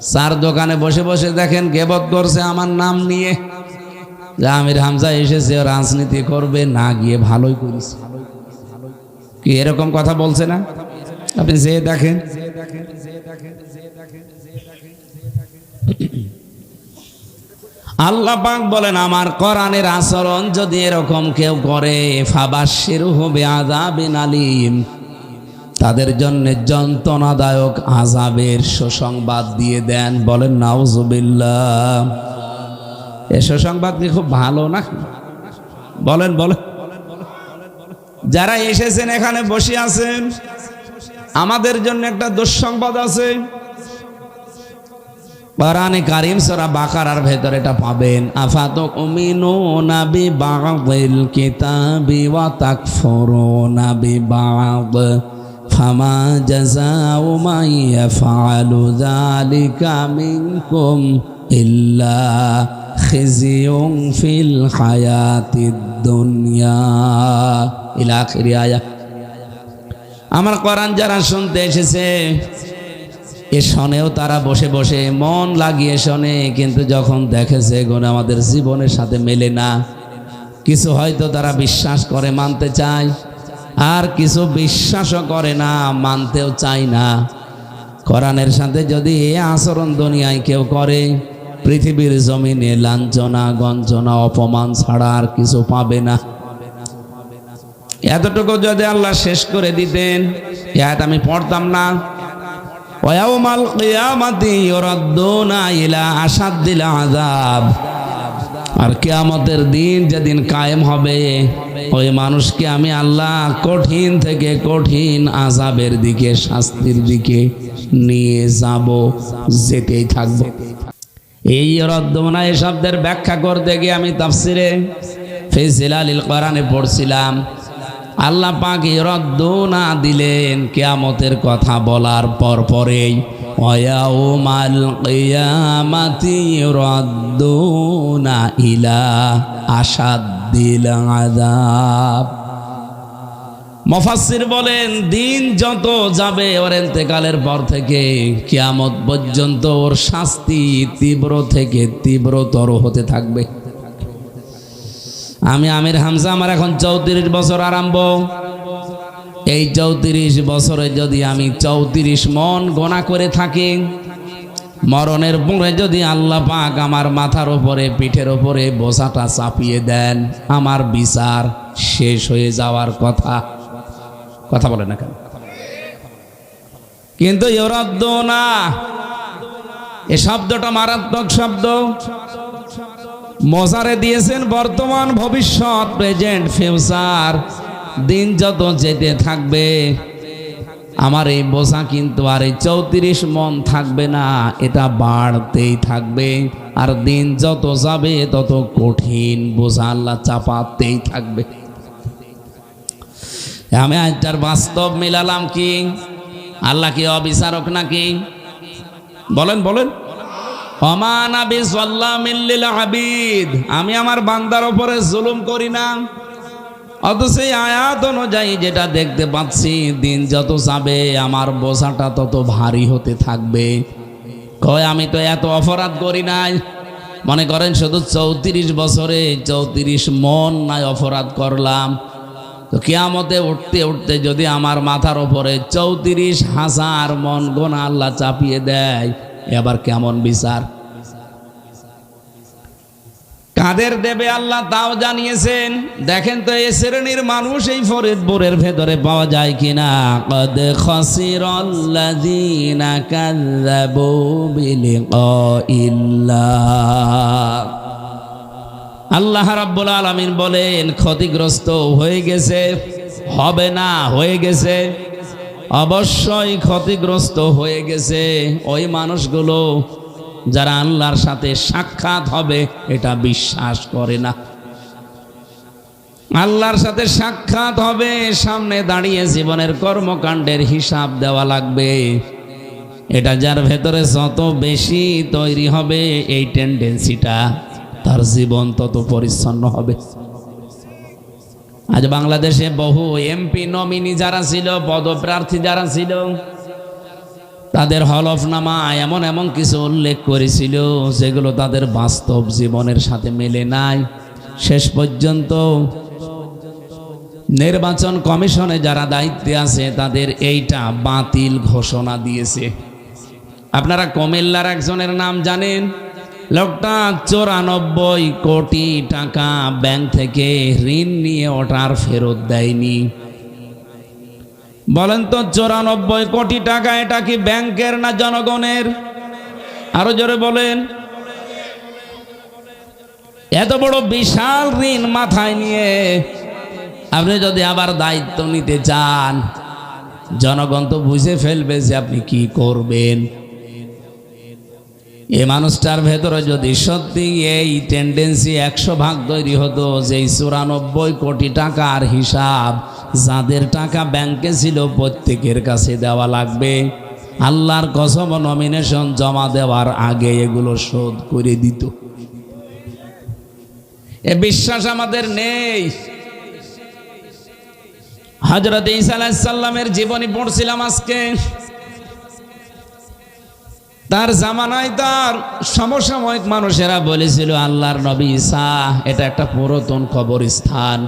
চার দোকানে বসে বসে দেখেন গেবত করছে আমার নাম নিয়ে, যে আমির হামজা এসেছে রাজনীতি করবে, না গিয়ে ভালোই করেছে। কি এরকম কথা বলছে না? আপনি যে দেখেন, আল্লাহ পাক বলেন আমার কোরআনের আচরণ যদি এরকম কেউ করে, ফাবাশশিরহু বিআযাবিন আলীম, তাদের জন্য যন্ত্রণাদায়ক আযাবের সুসংবাদ দিয়ে দেন। বলেন নাউযুবিল্লাহ। এই সুসংবাদ কি খুব ভালো না? বলেন বলেন। যারা এসেছেন এখানে বসে আছেন, আমাদের জন্য একটা দুঃসংবাদ আছে। কোরআনে কারীম সূরা বাকারার ভেতরে এটা পাবেন, আফাতুমিনুনা বিবাযিল কিতাবি ওয়া তাকফুরুনা বিবাযি ফামা জাযাউ মান ইয়াফআলু যালিকা মিনকুম ইল্লা খিজিয়ুন ফিল হায়াতিদ দুনিয়া ইলা আখিরি আয়াত। আমার কোরআন যারা শুনতে এসেছে এ শোনেও তারা বসে বসে মন লাগিয়ে শোনে, কিন্তু যখন দেখেছে এগুলো আমাদের জীবনের সাথে মেলে না, কিছু হয়তো তারা বিশ্বাস করে মানতে চায়, আর কিছু বিশ্বাসও করে না, মানতেও চায় না। কোরআনের সাথে যদি এ আচরণ দুনিয়ায় কেউ করে, পৃথিবীর জমিনে লাঞ্ছনা গঞ্জনা অপমান ছাড়া আর কিছু পাবে না। এতটুকু যদি আল্লাহ শেষ করে দিতেন, আমি পড়তাম না। ওয়াউমাল কিয়ামাতি ইউরাদ্দুনা ইলা আশাদ্দিল আযাব, আর কিয়ামতের দিন যেদিন কায়েম হবে, ওই মানুষকে আমি আল্লাহ কঠিন থেকে কঠিন আযাবের দিকে, শাস্তির দিকে নিয়ে যাব, যেতেই থাকবো। এই ইউরাদ্দুনা এই শব্দের ব্যাখ্যা করতে গিয়ে আমি তাফসিরে ফি জিলালিল কোরআনে পড়ছিলাম, আল্লাহ পাক ইউরাদ্দুনা দিলেন কিয়ামতের কথা বলার পরেই, ওয়াউমাল কিয়ামাতি ইউরাদ্দুনা ইলা আশাদ্দিল আযাব। মুফাসসির বলেন দিন যত যাবে ওর ইন্তেকালের পর থেকে কিয়ামত পর্যন্ত ওর শাস্তি তীব্র থেকে তীব্রতর হতে থাকবে। আমি আমির হামজা, আমার এখন 34 বছর আরম্ভ। এই 34 বছরে যদি আমি 34 মন গোনা করে থাকি, মরণের পরে যদি আল্লাহ পাক আমার মাথার উপরে পিঠের উপরে বোঝাটা চাপিয়ে দেন, আমার বিচার শেষ হয়ে যাওয়ার কথা। কথা বলে না কেন? কিন্তু ইউরাদ্দুনা এই শব্দটা মারাত্মক শব্দ। মজারে দিয়েছেন বর্তমান, ভবিষ্যৎ, প্রেজেন্ট, ফিউচার। দিন যত যেতে থাকবে আমার এই বোঝা কিন্তু আর এই 34 মন থাকবে না, এটা বাড়তেই থাকবে। আর দিন যত যাবে তত কঠিন বোঝা আল্লাহ চাপাতেই থাকবে। আমি আজটার বাস্তব মিলালাম কি? আল্লাহ কি অবিচারক নাকি? বলেন বলেন। আমি আমার বান্দার উপরে জুলুম করি না, অথচ এই আয়াত অনুযায়ী যেটা দেখতে পাচ্ছি, দিন যত যাবে আমার বোঝাটা তত ভারী হতে থাকবে। কয় আমি তো এত অপরাধ করি নাই, মনে করেন শুধু 34 বছরে 34 মন নাই অপরাধ করলাম, তো কিয়ামতে উঠতে উঠতে যদি আমার মাথার উপরে 34,000 মন গোনা আল্লাহ চাপিয়ে দেয়, এবার কেমন বিচার? কাদের দেবে আল্লাহ তাও জানিয়েছেন। দেখেন তো এই শ্রেণীর মানুষ এই ফরিদপুরের ভেতরে পাওয়া যায় কিনা। কদ খাসিরাল্লাযীনা কাযযাবু বিলিকাইল্লাহ। আল্লাহ রাব্বুল আলামিন বলেন ক্ষতিগ্রস্ত হয়ে গেছে, হবে না, হয়ে গেছে, অবশ্যই ক্ষতিগ্রস্ত হয়ে গেছে ওই মানুষগুলো যারা আল্লাহর সাথে সাক্ষাৎ হবে এটা বিশ্বাস করে না। আল্লাহর সাথে সাক্ষাৎ হবে, সামনে দাঁড়িয়ে জীবনের কর্মকাণ্ডের হিসাব দেওয়া লাগবে, এটা যার ভেতরে যত বেশি তৈরি হবে এই টেন্ডেন্সিটা, তার জীবন তত পরিচ্ছন্ন হবে। আজ বাংলাদেশে বহু এমপি নমিনি যারা ছিল, পদপ্রার্থী যারা ছিল, তাদের হলফনামায় এমন এমন কিছু উল্লেখ করেছিল যেগুলো তাদের বাস্তব জীবনের সাথে মেলে নাই। শেষ পর্যন্ত নির্বাচন কমিশনে যারা দায়িত্বে আছে তাদের এইটা বাতিল ঘোষণা দিয়েছে। আপনারা কুমিল্লার একজনের নাম জানেন? লোকটা 94 কোটি টাকা ব্যাংক থেকে ঋণ নিয়ে ওটার ফেরত দেয়নি। বলেন তো 94 কোটি টাকা এটা কি ব্যাংকের না জনগণের? আরো জোরে বলেন। এত বড় বিশাল ঋণ মাথায় নিয়ে আপনি যদি আবার দায়িত্ব নিতে চান, জনগণ তো বুঝে ফেলবে যে আপনি কি করবেন। এই মানুষটার ভেতরে যদি সত্যি এই টেন্ডেন্সি 100% তৈরি হতো যে 94 কোটি টাকার হিসাব যাদের টাকা ব্যাংকে ছিল প্রত্যেকের কাছে দেওয়া লাগবে, আল্লাহর কসম নমিনেশন জমা দেওয়ার আগে এগুলো শোধ করে দিত। এ বিশ্বাস আমাদের নেই। হযরত ঈসা আলাইহিস সালামের জীবনী পড়ছিলাম আজকে। তার জামানায় তার সমসাময়িক মানুষেরা বলেছিল আল্লাহর নবী ঈসা এটা একটা পুরাতন কবরস্থান,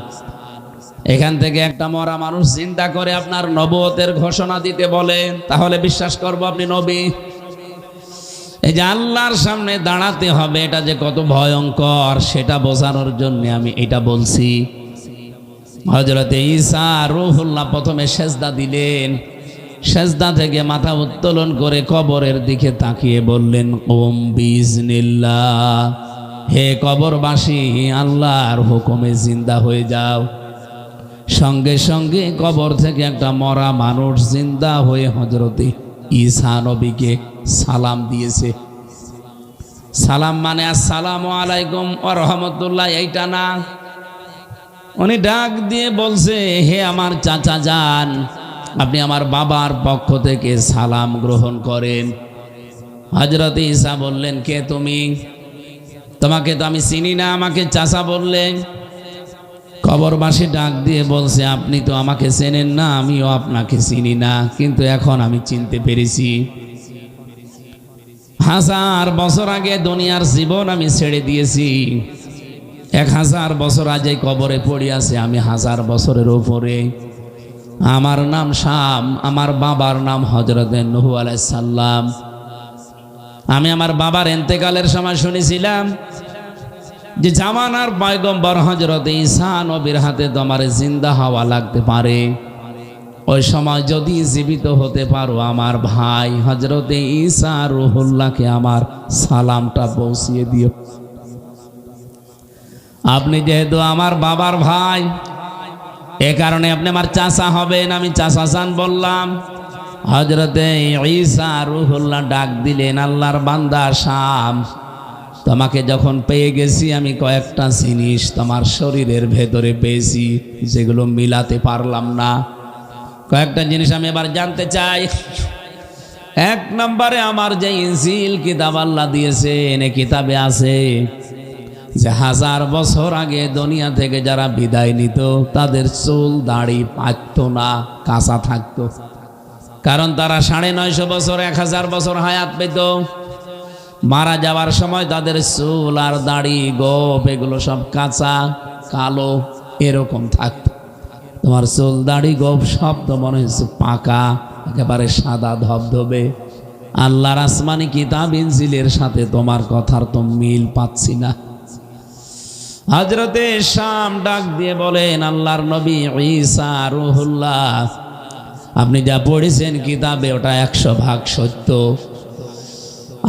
এখান থেকে একটা মরা মানুষ চিন্তা করে আপনার নবুয়তের ঘোষণা দিতে বলে, তাহলে বিশ্বাস করব আপনি নবী। এই যে আল্লাহর সামনে দাঁড়াতে হবে এটা যে কত ভয়ঙ্কর সেটা বোঝানোর জন্য আমি এটা বলছি। হযরতে ঈসা রূহুল্লাহ প্রথমে সেজদা দিলেন, সেজদা থেকে মাথা উত্তোলন করে কবরের দিকে তাকিয়ে বললেন কুম বিইজনিল্লাহ, হে কবরবাসী আল্লাহর হুকুমে জিন্দা হয়ে যাও। সঙ্গে সঙ্গে কবর থেকে একটা মরা মানুষ জিন্দা হয়ে হযরতে ঈসা নবীকে সালাম দিয়েছে। সালাম মানে আসসালামু আলাইকুম ওয়া রাহমাতুল্লাহ এইটা না, উনি ডাক দিয়ে বলছে হে আমার চাচা যান, আপনি আমার বাবার পক্ষ থেকে সালাম গ্রহণ করেন। হযরত ঈসা বললেন কে তুমি? তোমাকে তো আমি চিনি না, আমাকে চাচা বললেন। কবরবাসী ডাক দিয়ে বলছে আপনি তো আমাকে চেনেন না, আমিও আপনাকে চিনি না, কিন্তু এখন আমি চিনতে পেরেছি। 1000 বছর আগে দুনিয়ার জীবন আমি ছেড়ে দিয়েছি, 1000 বছর আগে কবরে পড়ে আছে আমি 1000 বছরের উপরে। আমার নাম শাম, আমার বাবার নাম হযরত নূহ আলাইহিস সালাম। আমি আমার বাবার ইন্তেকালের সময় শুনেছিলাম যে জামানার পয়গম্বর হযরত ঈসা নবীর হাতে তোমার জিন্দা হওয়া লাগতে পারে, ওই সময় যদি জীবিত হতে পারো আমার ভাই হযরত ঈসা রূহুল্লাহকে আমার সালামটা পৌঁছিয়ে দিও। আপনি যেহেতু আমার বাবার ভাই এ কারণে আপনি আমার চাচা হবেন, আমি চাচা চান বললাম। হযরতে ঈসা রূহুল্লাহ ডাক দিলেন আল্লাহর বান্দা শাম, তোমাকে যখন পেয়ে গেছি আমি কয়েকটা জিনিস তোমার শরীরের ভেতরে পেয়েছি যেগুলো মিলাতে পারলাম না। কয়েকটা জিনিস আমি এবার জানতে চাই। 1 নম্বরে আমার যে ইনজিল কিতাব আল্লাহ দিয়েছেন এই কিতাবে আছে যে 1000 বছর আগে দুনিয়া থেকে যারা বিদায় নিত তাদের চুল দাড়ি পাকতো না, কাঁচা থাকতো, কারণ তারা 950 বছর 1000 বছর হায়াত পেত। মারা যাওয়ার সময় তাদের চুল আর দাড়ি গোপ এগুলো সব কাঁচা কালো এরকম থাকতো। তোমার চুল দাড়ি গোপ সব তো মনে হচ্ছে পাকা, একেবারে সাদা ধবধবে। আল্লাহর আসমানি কিতাব ইনজিলের সাথে তোমার কথার তো মিল পাচ্ছি না। হযরতে শাম ডাক দিয়ে বলেন আল্লাহর নবী ঈসা রূহুল্লাহ, আপনি যা পড়েছেন কিতাবে ওটা 100% সত্য।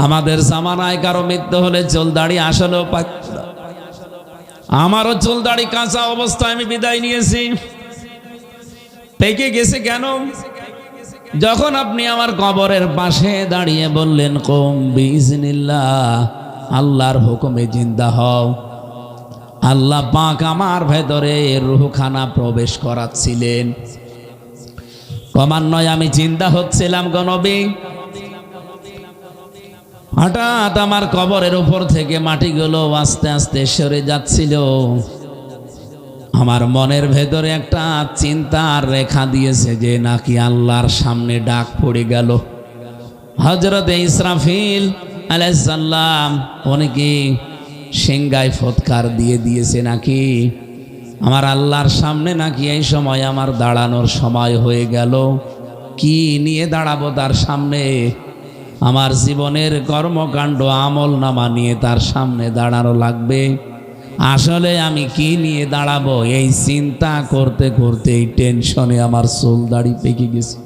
আমাদের জামানায় কারো মৃত্যু হলে চুল দাড়ি আসলেও পাকতো না। আমারও চুল দাড়ি কাঁচা অবস্থায় আমি বিদায় নিয়েছি, পেকে গেছে কেন? যখন আপনি আমার কবরের পাশে দাঁড়িয়ে বললেন কুম বিইজনিল্লাহ, আল্লাহর হুকুমে জিন্দা হও, আল্লাহ পাক আমার ভেতরে রূহখানা প্রবেশ করাচ্ছিলেন। ক্রমান্বয়ে আমি চিন্তা হচ্ছিলাম গো নবী, হঠাৎ আমার কবরের উপর থেকে মাটিগুলো আস্তে আস্তে সরে যাচ্ছিল। আমার মনের ভেতরে একটা চিন্তার রেখা দিয়েছে যে নাকি আল্লাহর সামনে ডাক পড়ে গেল। হযরত ইসরাফিল আলাইহিস সালাম অনেকে সিংহায় ফৎকার দিয়ে দিয়েছে নাকি আমার আল্লাহর সামনে নাকি এই সময় আমার দাঁড়ানোর সময় হয়ে গেল। কি নিয়ে দাঁড়াবো তার সামনে? আমার জীবনের কর্মকাণ্ড আমল নামা নিয়ে তার সামনে দাঁড়ানো লাগবে। আসলে আমি কি নিয়ে দাঁড়াবো এই চিন্তা করতে করতে এই টেনশনে আমার চুল দাড়ি পেকে গেছে।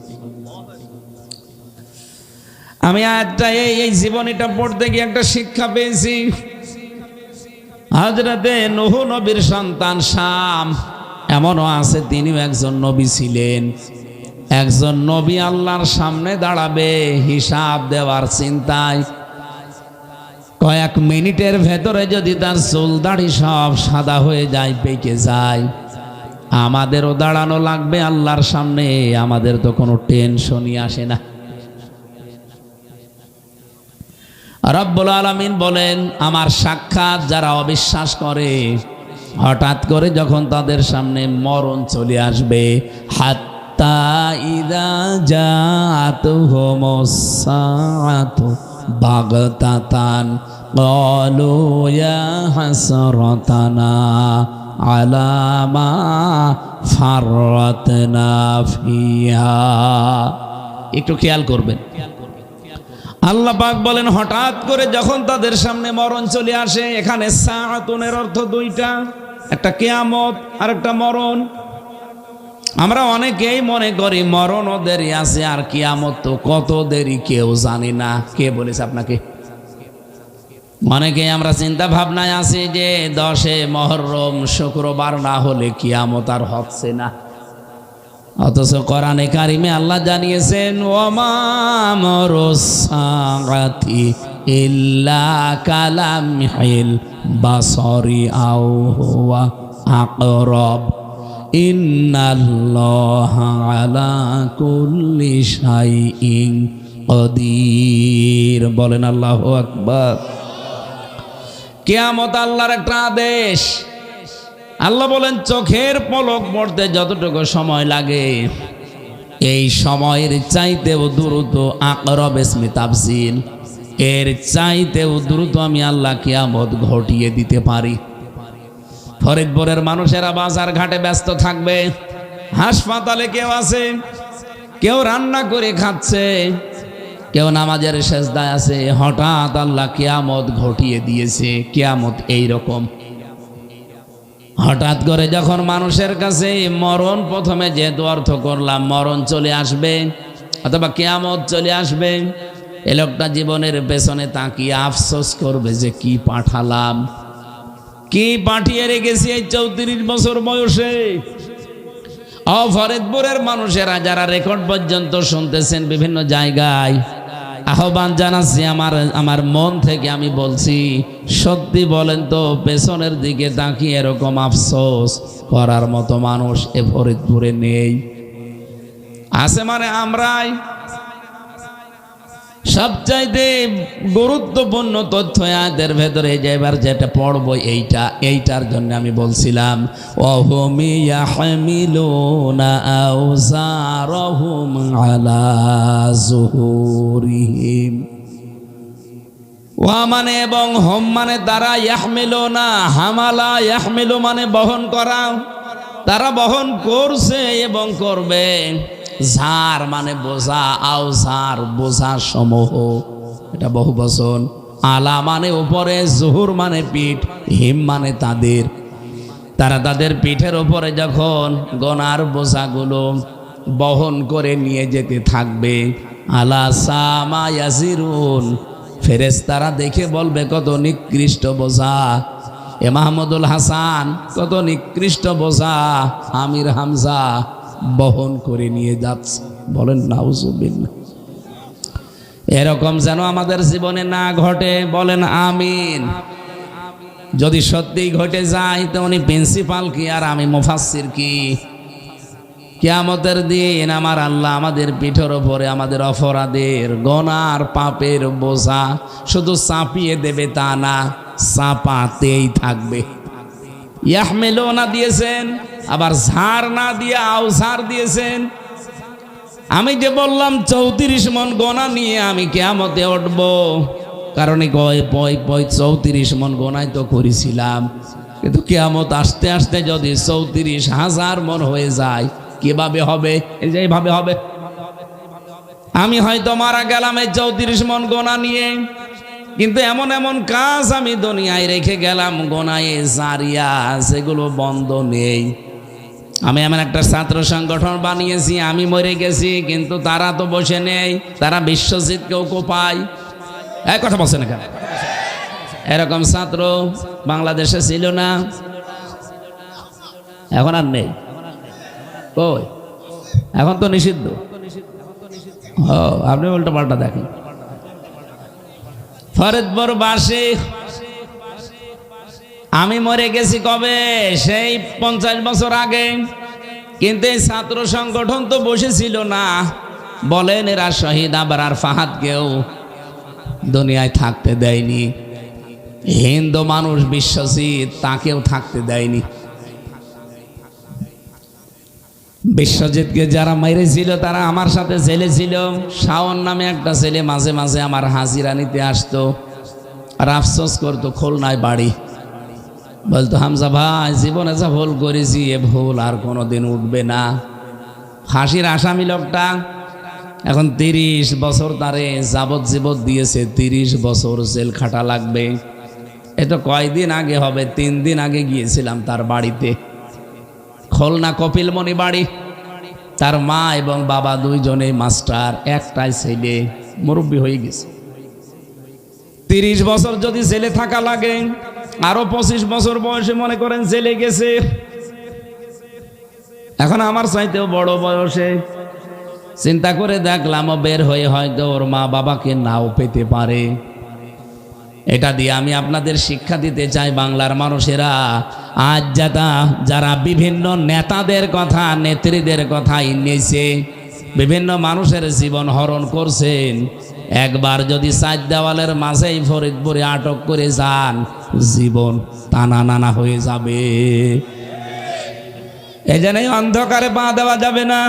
আমি আজটা এই জীবনীটা পড়তে গিয়ে একটা শিক্ষা পেয়েছি। হযরতে নূহ নবীর সন্তান শাম, এমনও আছে তিনিও একজন নবী ছিলেন। একজন নবী আল্লাহর সামনে দাঁড়াবে হিসাব দেওয়ার চিন্তায়, কয়েক মিনিটের ভেতরে যদি তার চুল দাড়ি সব সাদা হয়ে যায়, পেকে যায়, আমাদেরও দাঁড়ানো লাগবে আল্লাহর সামনে। আমাদের তো কোনো টেনশনই আসে না। রব্বুল আলামিন বলেন, আমার সাক্ষাৎ যারা অবিশ্বাস করে, হঠাৎ করে যখন তাদের সামনে মরণ চলে আসবে, হাত্তা ইযা জাআতুহুমুস সাআতু বাগতাতান ক্বালু ইয়া হাসরাতানা আলা মা ফাররাতনা ফিহা। একটু খেয়াল করবেন, আল্লাহ পাক বলেন হঠাৎ করে যখন তাদের সামনে মরণ চলে আসে। এখানে সাআতুনের অর্থ দুইটা, একটা কিয়ামত আর একটা মরণ। আমরা অনেকেই মনে করি মরণও দেরি আছে আর কিয়ামত তো কত দেরি কেউ জানি না। কে বলেছে আপনাকে? অনেকেই আমরা চিন্তা ভাবনায় আছি যে 10 মুহররম শুক্রবার না হলে কিয়ামত আর হচ্ছে না। অথচ কোরআনে কারিমে আল্লাহ জানিয়েছেন, ওয়ামা আমরুস সাআতি ইল্লা কালামহিল বাসরি আও হুয়া আকরাব ইন্নাল্লাহা আলা কুল্লি শাইইন কাদির। বলেন আল্লাহু আকবার। কিয়ামত আল্লাহর একটা আদেশ। আল্লাহ বলেন চোখের পলক পড়তে যতটুকু সময় লাগে, এই সময়ের চাইতেও দ্রুত, আকরব ইসমে তাফসীল, এর চাইতেও দ্রুত আমি আল্লাহ কিয়ামত ঘটিয়ে দিতে পারি। ফরিদপুরের মানুষেরা বাজার ঘাটে ব্যস্ত থাকবে, হাসপাতালে কেউ আছে, কেউ রান্না করে খাচ্ছে, কেউ নামাজের সেজদায় আছে। হঠাৎ আল্লাহ কিয়ামত ঘটিয়ে দিয়েছে। কিয়ামত এইরকম, হঠাৎ করে যখন মানুষের কাছে মরণ, প্রথমে যেহেতু অর্থ করলাম মরণ চলে আসবে অথবা কিয়ামত চলে আসবে, এ লোকটা জীবনের পেছনে তাকিয়ে আফসোস করবে যে কি পাঠালাম, কি পাঠিয়ে রেখেছি এই 34 বছর বয়সে। ফরিদপুরের মানুষেরা যারা রেকর্ড পর্যন্ত শুনতেছেন বিভিন্ন জায়গায়, আহ্বান জানাচ্ছি, আমার মন থেকে আমি বলছি, সত্যি বলেন তো পেছনের দিকে তাকিয়ে এরকম আফসোস করার মতো মানুষ এ ফরিদপুরে নেই? আছে মানে আমরাই। সবচাইতে গুরুত্বপূর্ণ তথ্য আয়াতের ভেতরে যে এবার যেটা পড়বো এইটার জন্য আমি বলছিলাম, ওয়াহুম ইয়াহমিলুনা আওযারহুম আলা যুহুরিহিম। ওয়া মানে এবং হোম মানে তারা, ইয়াহমিলুনা হামালা, ইয়াহমিলু মানে বহন করা, তারা বহন করছে এবং করবে। ঝার মানে বোঝা, আওজার বোঝা সমূহ, এটা বহু বচন। আলা মানে উপরে, জুহুর মানে পিঠ, হিম মানে তাদের। তারা তাদের পিঠের উপরে যখন গোনার বোঝাগুলো বহন করে নিয়ে যেতে থাকবে, আলা সামা ইয়াজিরুন, ফেরেশতারা দেখে বলবে কত নিকৃষ্ট বোঝা। এ মাহমুদুল হাসান কত নিকৃষ্ট বোঝা আমির হামজা বহন করে নিয়ে যাচ্ছে। বলেন নাউজুবিল্লাহ। এরকম যেন আমাদের জীবনে না ঘটে, বলেন আমিন। যদি সত্যি ঘটে যায় তো উনি প্রিন্সিপাল কি আর আমি মুফাসসির কি? কিয়ামতের দিন আমার আল্লাহ আমাদের পিঠের ওপরে আমাদের অপরাধের গোনার পাপের বোঝা শুধু চাপিয়ে দেবে তা না, চাপাতেই থাকবে। ইয়াহমিলুনা দিয়েছেন, আবার ঝাড় না দিয়ে আওঝার দিয়েছেন। আমি যে বললাম 34 মণ গোনা নিয়ে আমি কিয়ামতে উঠব, কারণ 34 মণ গোনাই তো করেছিলাম, কিন্তু কিয়ামত আসতে আসতে যদি 34,000 মণ হয়ে যায় কিভাবে হবে? এই যে এইভাবে হবে। আমি হয়তো মারা গেলাম এই 34 মণ গোনা নিয়ে, কিন্তু এমন এমন কাজ আমি দুনিয়ায় রেখে গেলাম গোনায় জারিয়া, সেগুলো বন্ধ নেই। আমি এমন একটা ছাত্র সংগঠন বানিয়েছি, আমি মরে গেছি কিন্তু তারা তো বসে নেই, তারা বিশ্বজিৎকেও কোপায়। এক কথা বলছে না কেন? এরকম ছাত্র বাংলাদেশে ছিল না, এখন আর নেই। কই? এখন তো নিষিদ্ধ। আপনি উল্টো পাল্টা দেখেন। ফরিদপুর বাসী, আমি মরে গেছি কবে? সেই 50 বছর আগে, কিন্তু এই ছাত্র সংগঠন তো বসেছিল না। বলেন এরা শহীদ আবরার ফাহাদকেও দুনিয়ায় থাকতে দেয়নি, হিন্দু মানুষ বিশ্বজিৎ তাকেও থাকতে দেয়নি। বিশ্বজিৎকে যারা মেরেছিল তারা আমার সাথে জেলে ছিল। শাওন নামে একটা ছেলে মাঝে মাঝে আমার হাজিরা নিতে আসতো, আর আফসোস করতো খুলনায় বাড়ি। বলতো হামজা ভাই, জীবনে যা ভুল করেছি এ ভুল আর কোনোদিন উঠবে না। ফাঁসির আসামি লোকটা, এখন 30 বছর তারে যাবজ্জীবন দিয়েছে, 30 বছর জেল খাটা লাগবে। এ তো কয়দিন আগে হবে, 3 দিন আগে গিয়েছিলাম তার বাড়িতে, খুলনা কপিলমণি বাড়ি। তার মা এবং বাবা দুইজনে মাস্টার, একটাই ছেলে, মুরব্বী হয়ে গেছে। 30 বছর যদি জেলে থাকা লাগে, আরো 25 বছর বয়সে মনে করেন জেলে গেছে। এখন আমার চাইতেও বড় বয়সে। চিন্তা করে দেখলাম ও বের হয়ে হয়তো ওর মা বাবাকে নাও পেতে পারে। এটা দিয়ে আমি আপনাদের শিক্ষা দিতে চাই, বাংলার মানুষেরা আজ যারা বিভিন্ন নেতাদের কথা, নেত্রীদের কথা নিয়েছে, বিভিন্ন মানুষের জীবন হরণ করছেন, একবার যদি 4 দেওয়ালের মাঝেই ফরিদপুরে আটক করে যান, জীবন টানা নানা হয়ে যাবে। এই জন্য অন্ধকারে পা দেওয়া যাবে না,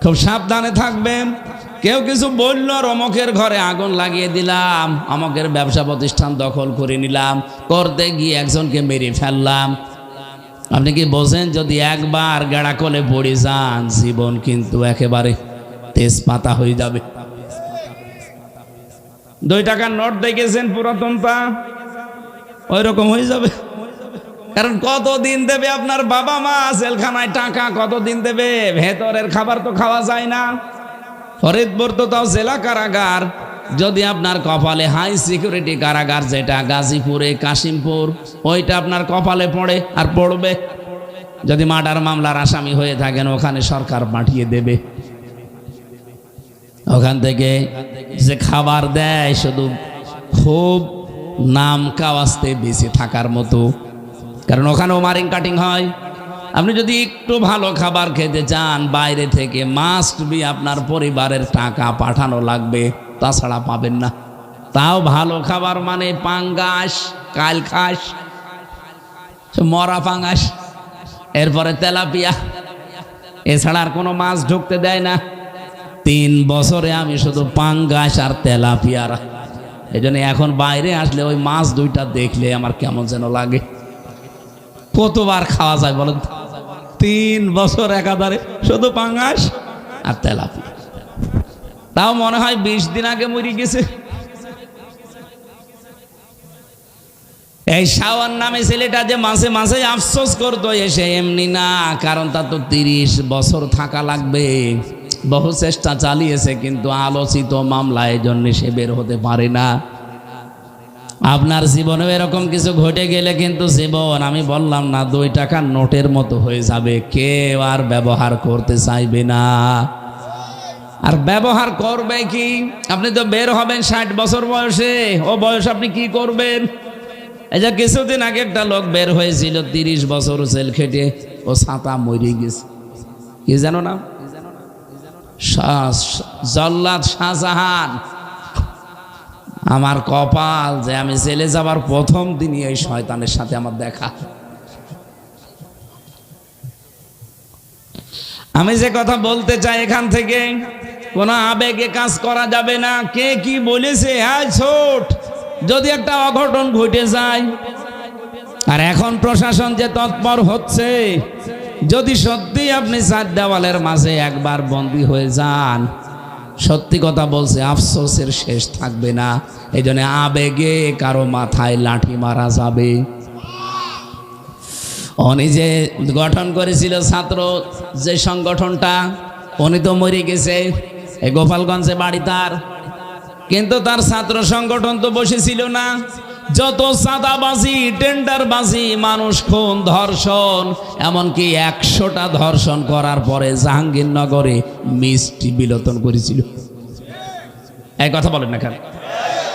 খুব সাবধানে থাকবেন। কেউ কিছু বলল, অমকের ঘরে আগুন লাগিয়ে দিলাম, অমকের ব্যবসা প্রতিষ্ঠান দখল করে নিলাম, করতে গিয়ে একজনকে মেরে ফেললাম। আপনি কি বোঝেন, যদি একবার গেড়া কলে পড়ে যান, জীবন কিন্তু একেবারে তেজপাতা হয়ে যাবে। 2 টাকার নোট দেখেছেন পুরাতনটা, ওই রকম হয়ে যাবে। কারণ কতদিন দেবে আপনার বাবা মা জেলখানায় টাকা, কতদিন দেবে? ভেতরের খাবার তো খাওয়া যায় না। ফরিদপুর তো তাও জেলা কারাগার, যদি আপনার কপালে হাই সিকিউরিটি কারাগার যেটা গাজীপুরে, কাশিমপুর, ওইটা আপনার কপালে পড়ে আর পড়বে। যদি মার্ডার মামলার আসামি হয়ে থাকেন, ওখানে সরকার পাঠিয়ে দেবে। ওখান থেকে যে খাবার দেয় শুধু খুব নাম কাওয়াজতে বেঁচে থাকার মতো, কারণ ওখানেও মারিং কাটিং হয়। আপনি যদি একটু ভালো খাবার খেতে চান, বাইরে থেকে মাস্ট বি আপনার পরিবারের টাকা পাঠানো লাগবে, তাছাড়া পাবেন না। তাও ভালো খাবার মানে পাঙ্গাস, কালখাস, মরা পাঙ্গাস, এরপরে তেলাপিয়া, এছাড়া আর কোনো মাছ ঢুকতে দেয় না। 3 বছরে আমি শুধু পাঙ্গাস আর তেলাপিয়ারা। এই জন্য এখন বাইরে আসলে ওই মাছ 2টা দেখলে আমার কেমন যেন লাগে। কতবার খাওয়া যায় বলেন? 3 বছর একাধারে শুধু পাঙ্গাস আর তেলাপিয়া। তাও মনে হয় 20 দিন আগে মরে গেছে। এই শাওন নামে ছেলেটা যে মাঝে মাঝে আফসোস করতো, এসে এমনি না, কারণ তার তো 30 বছর থাকা লাগবে। বহু চেষ্টা চালিয়েছে, কিন্তু আলোচিত মামলা, এই জন্য সে বের হতে পারে না। আপনার জীবনে এরকম কিছু ঘটে গেলে কিন্তু জীবন, আমি বললাম না, 2 টাকার নোটের মতো হয়ে যাবে। কেউ আর ব্যবহার করতে চাইবে না। আর ব্যবহার করবে কি? আপনি তো বের হবেন 60 বছর বয়সে, ও বয়স আপনি কি করবেন? এই যে কিছুদিন আগে একটা লোক বের হয়েছিল, 30 বছর জেল খেটে, ও ছাতা মরে গেছে। কি জানো না? জল্লাদ শাহজাহান। আমার কপাল যে আমি জেলে যাবার প্রথম দিনই এই শয়তানের সাথে আমার দেখা। আমি যে কথা বলতে চাই এখান থেকে কোনো আবেগে কাজ করা যাবে না। কে কি বলেছে আজ ছোট যদি একটা অঘটন ঘটে যায়, আর এখন প্রশাসন যে তৎপর হচ্ছে, যদি সত্যি আপনি চার দেওয়ালের মাঝে একবার বন্দী হয়ে যান, সত্যি কথা বলছে আফসোসের শেষ থাকবে না। এই জন্য আবেগে কারো মাথায় লাঠি মারা যাবে। উনি যে গঠন করেছিল ছাত্র যে সংগঠনটা, উনি তো মরে গেছে, এই গোপালগঞ্জে বাড়ি তার, কিন্তু তার ছাত্র সংগঠন তো বসেছিল না। যত চাঁদাবাজি, টেন্ডারবাজি, মানুষ খুন, ধর্ষণ, এমনকি 100টা ধর্ষণ করার পরে জাহাঙ্গীরনগরে মিষ্টি বিলোতন করেছিল। এই কথা বলেন না কেন?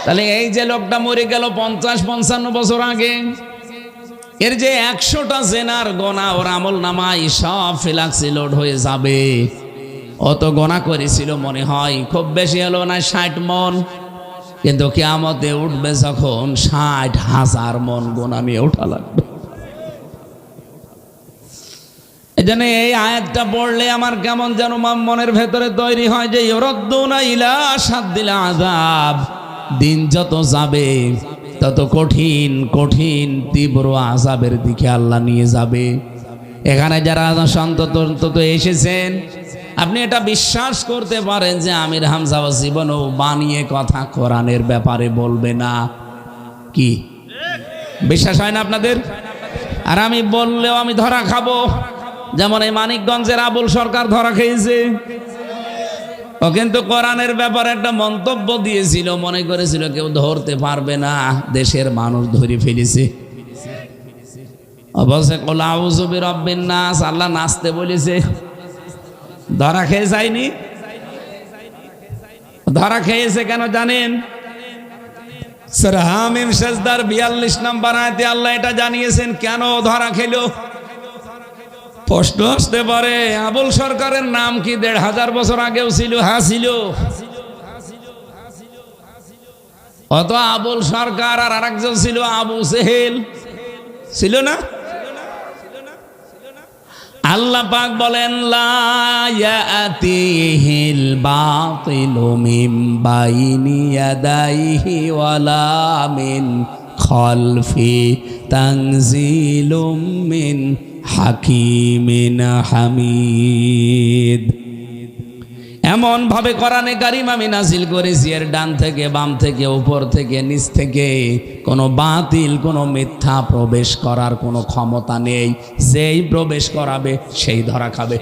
তাহলে এই যে লোকটা মরে গেল 50-55 বছর আগে, এর যে 100টা জেনার গোনা ওর আমল নামায় সব ফিলাক্সি লোড হয়ে যাবে। অত গোনা করেছিল মনে হয় খুব বেশি হলো না 60 মন, কিন্তু কিয়ামতে উঠবে যখন 60,000 মন গোনা নিয়ে ওঠা লাগবে। এই জন্য এই আয়াতটা পড়লে আমার কেমন যেন মনের ভেতরে তৈরি হয় যে ইউরাদ্দুনা ইলা আশাদ্দিল আযাব, দিন যত যাবে তত কঠিন কঠিন তীব্র আযাবের দিকে আল্লাহ নিয়ে যাবে। এখানে যারা অন্তত এসেছেন, আপনি এটা বিশ্বাস করতে পারেন যে আমির হামজা জীবনও বানিয়ে কথা কোরআনের ব্যাপারে বলবে না। কি বিশ্বাস হয় না আপনাদের? আর আমি বললেও আমি ধরা খাবো, যেমন এই মানিকগঞ্জের আবুল সরকার ধরা খেয়েছে। ও কিন্তু কোরআনের ব্যাপারে একটা মন্তব্য দিয়েছিল, মনে করেছিল কেউ ধরতে পারবে না, দেশের মানুষ ধরে ফেলেছে। বলছে কুল আউযু বিরাব্বিন নাস, আল্লাহ নাচতে বলেছে। ধরা খেয়ে যায়নি? ধরা খেয়েছে কেন জানেন? সূরা হামিম সেজদার 42 নম্বর আয়াতে আল্লাহ এটা জানিয়েছেন কেন ধরা খেলো। প্রশ্ন আসতে পারে আবুল সরকারের নাম কি 1500 বছর আগেও ছিল? হ্যাঁ ছিল। অত আবুল সরকার আর আরেকজন ছিল আবু সেহেল, ছিল না? আল্লাহ পাক বলেন লা ইয়াতিহিল বাতিলু মিন বাইনি ইয়াদাইহি ওয়ালা মিন খালফি তানজিলুম মিন হাকিমিন হামিদ। এমন ভাবে কোরআনে কারীম আমি নাজিল করেছি, এর ডান থেকে বাম থেকে উপর থেকে নিচ থেকে কোনো বাতিল কোনো মিথ্যা প্রবেশ করার কোনো ক্ষমতা নেই। যেই প্রবেশ করাবে সেই ধরা খাবে।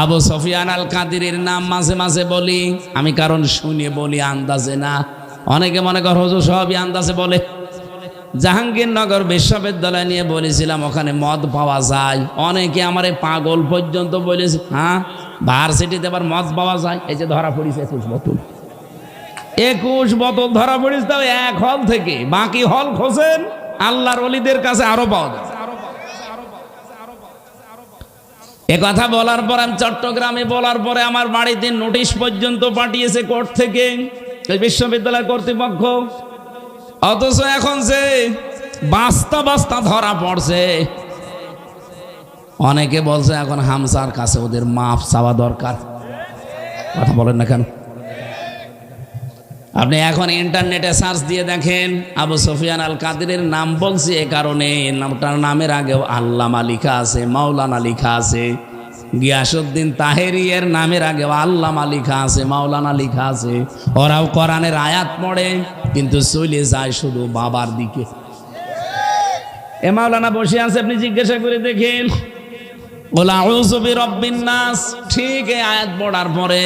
আবু সুফিয়ান আল কাদিরের নাম মাঝে মাঝে বলি আমি, কারণ শুনে বলি, আন্দাজে না। অনেকে মনে কর হুজুর সবই আন্দাজে বলে। জাহাঙ্গীরনগর বিশ্ববিদ্যালয় নিয়ে বলেছিলাম ওখানে মদ পাওয়া যায়। অনেকে আমার পাগল পর্যন্ত বলেছে, হ্যাঁ ভার্সিটিতে আবার মদ পাওয়া যায়। এই যে ধরা পড়েছে 21 বোতল ধরা পড়েছে, তাও এক হল থেকে। বাকি হল খোঁজেন, আল্লাহর ওলিদের কাছে আরো পাওয়া যায়। এ কথা বলার পর আমি চট্টগ্রামে বলার পরে আমার বাড়িতে নোটিশ পর্যন্ত পাঠিয়েছে কোর্ট থেকে বিশ্ববিদ্যালয় কর্তৃপক্ষ। অথচ এখন যে বাস্তা বাস্তা ধরা পড়ছে, অনেকে বলছে এখন হামজার কাছে ওদের মাফ চাওয়া দরকার। কথা বলেন না কেন? আপনি এখন ইন্টারনেটে সার্চ দিয়ে দেখেন, আবু সুফিয়ান আল কাদিরের নাম বলছি এ কারণে নামটার নামের আগেও আল্লামা লিখা আছে, মাওলানা লিখা আছে। গিয়াসউদ্দিন তাহেরি এর নামের আগেও আল্লামা লিখা আছে, মাওলানা লিখা আছে। ওরাও কোরআনের আয়াত পড়ে কিন্তু চলে যায় শুধু বাবার দিকে। এ মাওলানা বসে আছে, আপনি জিজ্ঞাসা করে দেখেন কুল আউযু বিরাব্বিন নাস, ঠিক এই আয়াত পড়ার পরে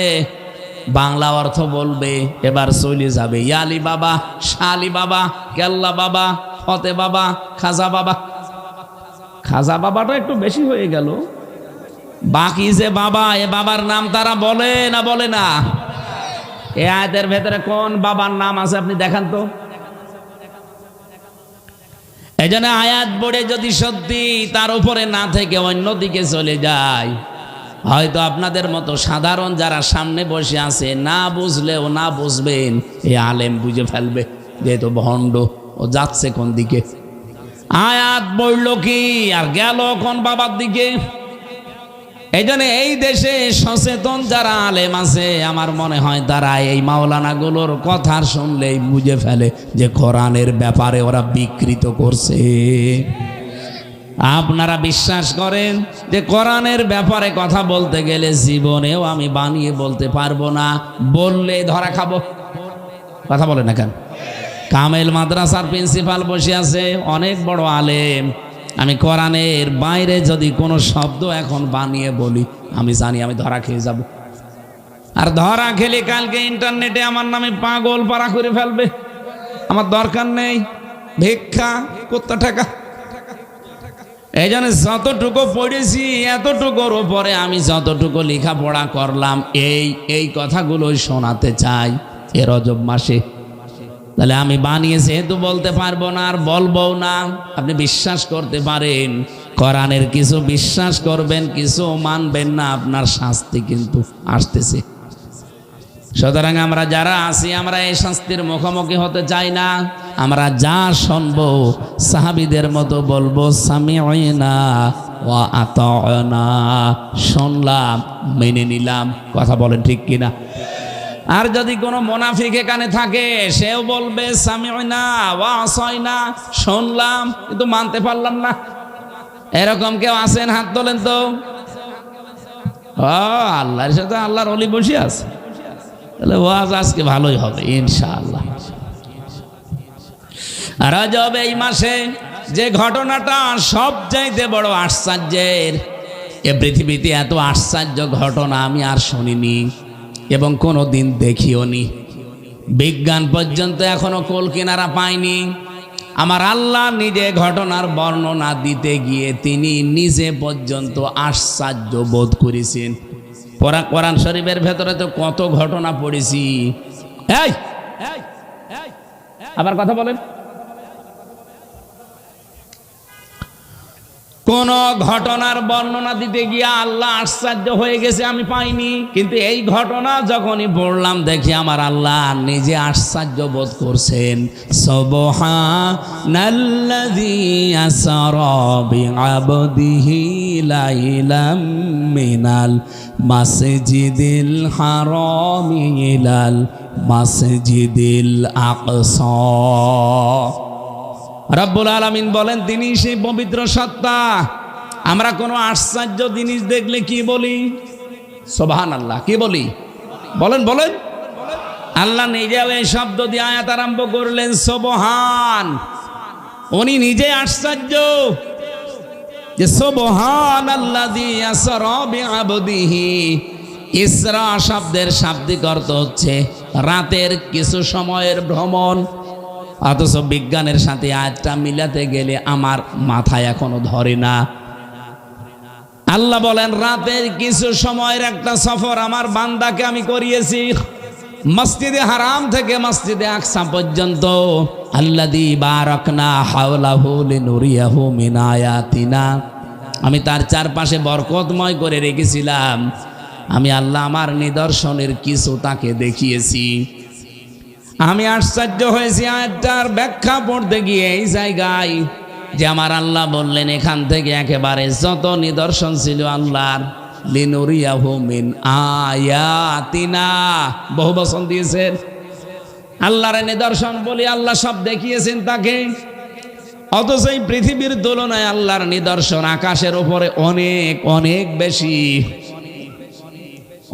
বাংলা অর্থ বলবে, এবার চলে যাবে ইয়ালি বাবা, শালি বাবা, কেল্লা বাবা, ফতে বাবা, খাজা বাবা। খাজা বাবাটা একটু বেশি হয়ে গেল। বাকি যে বাবা, এ বাবার নাম তারা বলে না বলে না? এই আয়াতের ভেতরে কোন বাবার নাম আছে আপনি দেখান তো। এই জন্য আয়াত পড়ে যদি সত্যি তার উপরে না থেকে অন্যদিকে চলে যায়, হয়তো আপনাদের মতো সাধারণ যারা সামনে বসে আছে না বুঝলেও না বুঝবেন, এই আলেম বুঝে ফেলবে যেহেতু ভণ্ড, ও যাচ্ছে কোন দিকে। আয়াত পড়ল কি আর গেল কোন বাবার দিকে। এই জন্য এই দেশে সচেতন যারা আলেম আছে আমার মনে হয় তারা এই মাওলানাগুলোর কথা শুনলেই বুঝে ফেলে যে কোরআনের ব্যাপারে ওরা বিকৃত করছে। আপনারা বিশ্বাস করেন যে কোরআনের ব্যাপারে কথা বলতে গেলে জীবনেও আমি বানিয়ে বলতে পারবো না, বললে ধরা খাবো? কথা বলে না কেন? কামেল মাদ্রাসার প্রিন্সিপাল বসে আছে, অনেক বড় আলেম। আমি কোরআনের বাইরে যদি কোনো শব্দ এখন বানিয়ে বলি আমি জানি আমি ধরা খেয়ে যাব। আর ধরা খেলে কালকে ইন্টারনেটে আমার নামে পাগল পাড়া করে ফেলবে। আমার দরকার নেই ভিক্ষা কত টাকা। এই জন্য যতটুকু পড়েছি এতটুকুর উপরে আমি যতটুকু লেখাপড়া করলাম এই কথাগুলো শোনাতে চাই এ রজব মাসে। তাহলে আমি বানিয়ে যেহেতু বলতে পারবো না আর বলবো না। আপনি বিশ্বাস করতে পারেন, কোরআনের কিছু বিশ্বাস করবেন, কিছু মানবেন না, আপনার শাস্তি কিন্তু আসতেছে। সুতরাং আমরা যারা আছি আমরা এই শাস্তির মুখোমুখি হতে চাই না। আমরা যা শুনবো সাহাবীদের মতো বলবো সামিউনা ওয়া আতানা, শুনলাম মেনে নিলাম। কথা বলেন ঠিক কিনা? আর যদি কোনো মুনাফিক এখানে থাকে সেও বলবে সামিউনা ওয়া আসাইনা, শুনলাম কিন্তু মানতে পারলাম না। এরকম কেউ আছেন? হাত তোলেন তো। আল্লাহর সাথে আল্লাহর ওলি বসে আছে, তাহলে ওয়াজ আজকে ভালোই হবে ইনশাআল্লাহ। রজব এই মাসে যে ঘটনাটা সবচাইতে বড় আশ্চর্যের, এ পৃথিবীতে এত আশ্চর্য ঘটনা আমি আর শুনিনি এবং কোনো দিন দেখিও নি। বিজ্ঞান পর্যন্ত এখনো কোল কিনারা পায়নি। আমার আল্লাহ নিজে ঘটনার বর্ণনা দিতে গিয়ে তিনি নিজে পর্যন্ত আশ্চর্য বোধ করেছেন। কোরআন শরীফের ভেতরে তো কত ঘটনা পড়েছি। আবার কথা বলেন। কোন ঘটনার বর্ণনা দিতে গিয়ে আল্লাহ আশ্চর্য হয়ে গেছে আমি পাইনি, কিন্তু এই ঘটনা যখনই পড়লাম দেখি আমার আল্লাহ নিজে আশ্চর্য বোধ করছেন। সুবহানাল্লাযী আসরা বিআবদিহি লাইলাম মিনাল মাসজিদিল হারামি ইলাল মাসজিদিল আকসা। রব্বুল আলামিন বলেন তিনি সেই পবিত্র সত্তা। আমরা কোনো আশ্চর্য জিনিস দেখলে কি বলি? সুবহানাল্লাহ। কি বলি? বলেন বলেন। আল্লাহ নিজেও এই শব্দ দিয়ে আয়াত আরম্ভ করলেন সুবহান। উনি নিজে আশ্চর্য যে সুবহানাল্লাযী আসরা বিআবদিহি। ইসরা শব্দের শাব্দিক অর্থ হচ্ছে রাতের কিছু সময়ের ভ্রমণ। অথচ বিজ্ঞানের সাথে আয়াতটা মিলাতে গেলে আমার মাথায় এখনো ধরে না। আল্লাহ বলেন রাতের কিছু সময়ের একটা সফর আমার বান্দাকে আমি করিয়েছি, মসজিদে হারাম থেকে মসজিদে আকসা পর্যন্ত। আল্লাযী বারাকনা হাওলাহু লিনুরিয়াহু মিন আয়াতিনা। আমি তার চারপাশে বরকতময় করে রেখেছিলাম। আমি আল্লাহ আমার নিদর্শনের কিছু তাকে দেখিয়েছি। আমি আশ্চর্য হয়েছি আয়াতটার ব্যাখ্যা পড়তে গিয়ে এই জায়গায় যে আমার আল্লাহ বললেন এখান থেকে একেবারে যত নিদর্শন ছিল আল্লাহর, লিনুরিয়াহু মিন আয়াতিনা, বহু বচন দিয়েছেন। আল্লাহর নিদর্শন বলি আল্লাহ সব দেখিয়েছেন তাকে। অথচ এই পৃথিবীর তুলনায় আল্লাহর নিদর্শন আকাশের উপরে অনেক অনেক বেশি।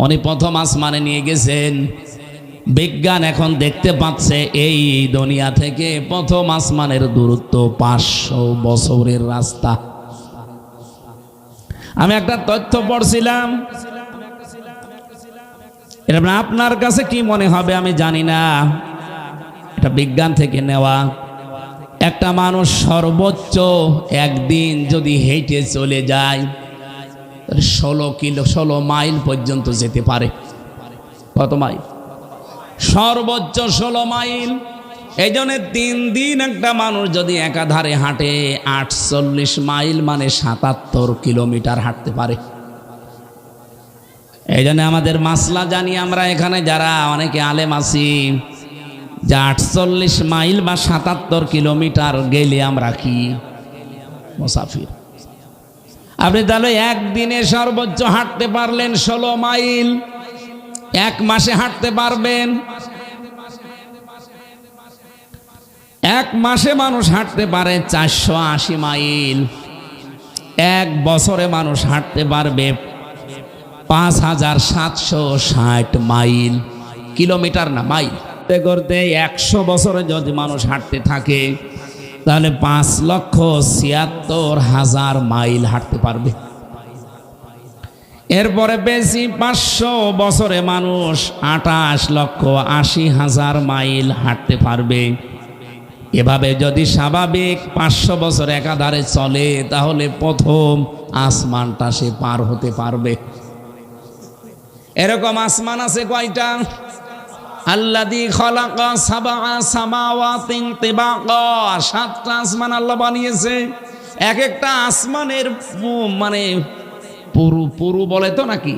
উনি প্রথম আসমানে নিয়ে গেছেন। বিজ্ঞান এখন দেখতে পাচ্ছে এই দুনিয়া থেকে প্রথম আসমানের দূরত্ব 500 বছরের রাস্তা। আমি একটা তথ্য পড়ছিলাম, এটা আপনার কাছে কি মনে হবে আমি জানি না, এটা বিজ্ঞান থেকে নেওয়া। একটা মানুষ সর্বোচ্চ একদিন যদি হেঁটে চলে যায় 16 মাইল পর্যন্ত যেতে পারে। কত মাইল? সর্বোচ্চ 16 মাইল। এই জন্য 3 দিন একটা মানুষ যদি একাধারে হাঁটে 48 মাইল মানে 77 কিলোমিটার হাঁটতে পারে। এই জন্য আমাদের মাসলা জানি আমরা এখানে যারা অনেকে আলেম আছি যে 48 মাইল বা 77 কিলোমিটার গেলে আমরা কি মুসাফির। আপনি তাহলে একদিনে সর্বোচ্চ হাঁটতে পারলেন 16 মাইল, এক মাসে হাঁটতে পারবেন। এক মাসে মানুষ হাঁটতে পারে 480 মাইল, এক বছরে মানুষ হাঁটতে পারবে 5760 মাইল। কিলোমিটার না, মাইল। করতে 100 বছরে যদি মানুষ হাঁটতে থাকে তাহলে 5,76,000 মাইল হাঁটতে পারবে। এরপরে বেশি 500 বছরে মানুষ 28,80,000 মাইল হাঁটতে পারবে। এভাবে যদি স্বাভাবিক 500 বছর একাধারে চলে তাহলে প্রথম আসমানটা সে পার হতে পারবে। এরকম আসমান আছে কয়টা? আল্লাযী খালাকা সাবআ সামাওয়াতিন তিবাকা, 7টা আসমান আল্লাহ বানিয়েছে। এক একটা আসমানের মানে পুরু বলে তো নাকি,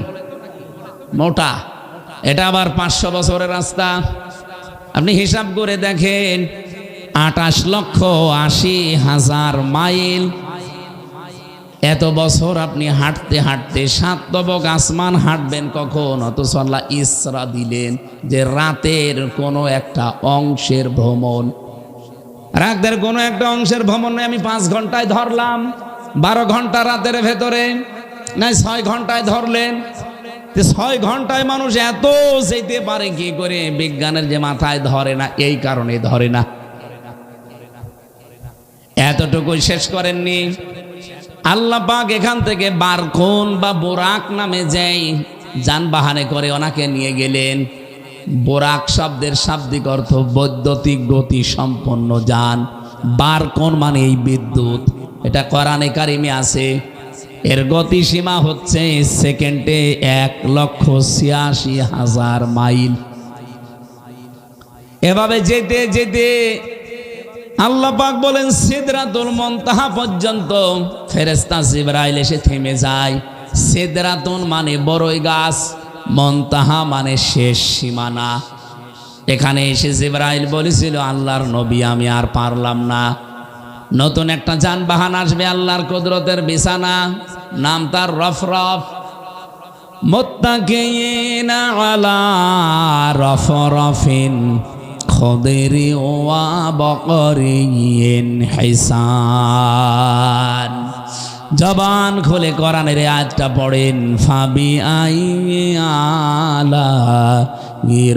মোটা। এটা আবার 500 বছরের রাস্তা। আপনি হিসাব করে দেখেন, 28,80,000 মাইল। এত বছর আপনি হাঁটতে হাঁটতে 7 তবক আসমান হাঁটবেন কখন? অথচ আল্লাহ ইসরা দিলেন যে রাতের কোনো একটা অংশের ভ্রমণ। রাতের কোনো একটা অংশের ভ্রমণ নয় আমি 5 ঘন্টায় ধরলাম, 12 ঘন্টা রাতের ভেতরে, না 6 ঘন্টায় ধরলেন। 6 ঘন্টায় মানুষ এত যেতে পারে কি করে? বিজ্ঞানের যে মাথায় ধরে না, এই কারণে ধরে না। এতটুকু শেষ করেননি, আল্লাহ পাক এখান থেকে বারকুন বা বোরাক নামে যেই যানবাহনে করে ওনাকে নিয়ে গেলেন। বোরাক শব্দের শাব্দিক অর্থ বৈদ্যুতিক গতি সম্পন্ন যান। বারকুন মানে এই বিদ্যুৎ, এটা কোরআনে কারিমে আছে। এর গতি সীমা হচ্ছে সেকেন্ডে 1,86,000 মাইল। এভাবে যেতে যেতে আল্লাহ পাক বলেন সিদরাতুল মুনতাহা পর্যন্ত ফেরেশতা জিবরাইল এসে থেমে যায়। সিদরাতুন মানে বড়ই গাছ, মুনতাহা মানে শেষ সীমানা। এখানে এসে জিবরাইল বলেছিল, আল্লাহর নবী আমি আর পারলাম না, নতুন একটা যানবাহন আসবে আল্লাহর কুদরতের বিছানা, নাম তার রফরফ। মুত্তাকিয়িনা আলা রফরফিন খদেরি ওয়া বকরিয়িন হিসান। জবান খুলে কোরআনের আয়াতটা পড়েন, ফাবি আই আলা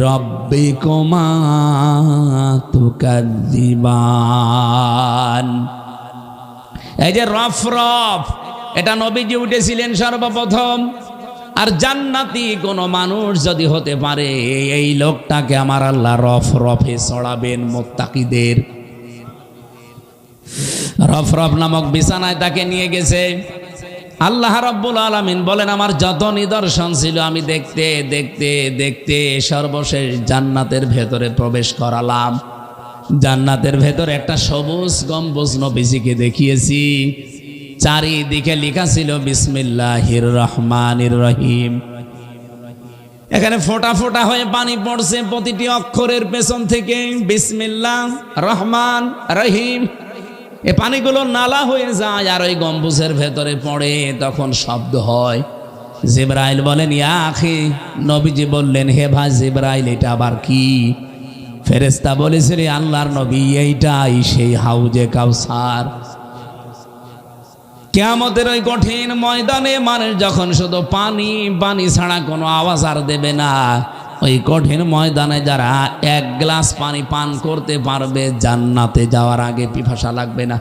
রাব্বিকুমা তুকাযিবান। এই যে রফরফ, এটা নবীজি উঠেছিলেন সর্বপ্রথম। আর জান্নাতি কোন মানুষ যদি হতে পারে, এই লোকটাকে আমার আল্লাহ রফরফে চড়াবেন মুত্তাকিদের। রফরফ নামক বিছানায় তাকে নিয়ে গেছে। আল্লাহ রাব্বুল আলামিন বলেন, আমার যত নিদর্শন ছিল আমি দেখতে দেখতে দেখতে সর্বশেষ জান্নাতের ভেতরে প্রবেশ করালাম। জান্নাতের ভেতরে একটা সবুজ গম্বুজ নবীজিকে দেখিয়েছি। চারিদিকে লেখা ছিল বিসমিল্লাহির রহমানির রহিম। এখানে ফোঁটা ফোঁটা হয়ে পানি পড়ছে প্রতিটি অক্ষরের পেছন থেকে, বিসমিল্লাহ রহমান রহিম। এ পানিগুলো নালা হয়ে যায় আর ওই গম্বুজের ভেতরে পড়ে, তখন শব্দ হয়। জিবরাইল বলেন, ইয়া আখি। নবীজি বললেন, হে ভাই জিবরাইল, এটা আবার কি? ফেরেশতা বলেছিল, আল্লাহর নবী, এইটাই সেই হাউজে কাউসার। কিয়ামতের ওই কঠিন ময়দানে মানুষ যখন শুধু পানি পানি ছাড়া কোনো আওয়াজ আর দেবে না, ওই কঠিন ময়দানে যারা 1 গ্লাস পানি পান করতে পারবে, জান্নাতে যাওয়ার আগে পিপাসা লাগবে না।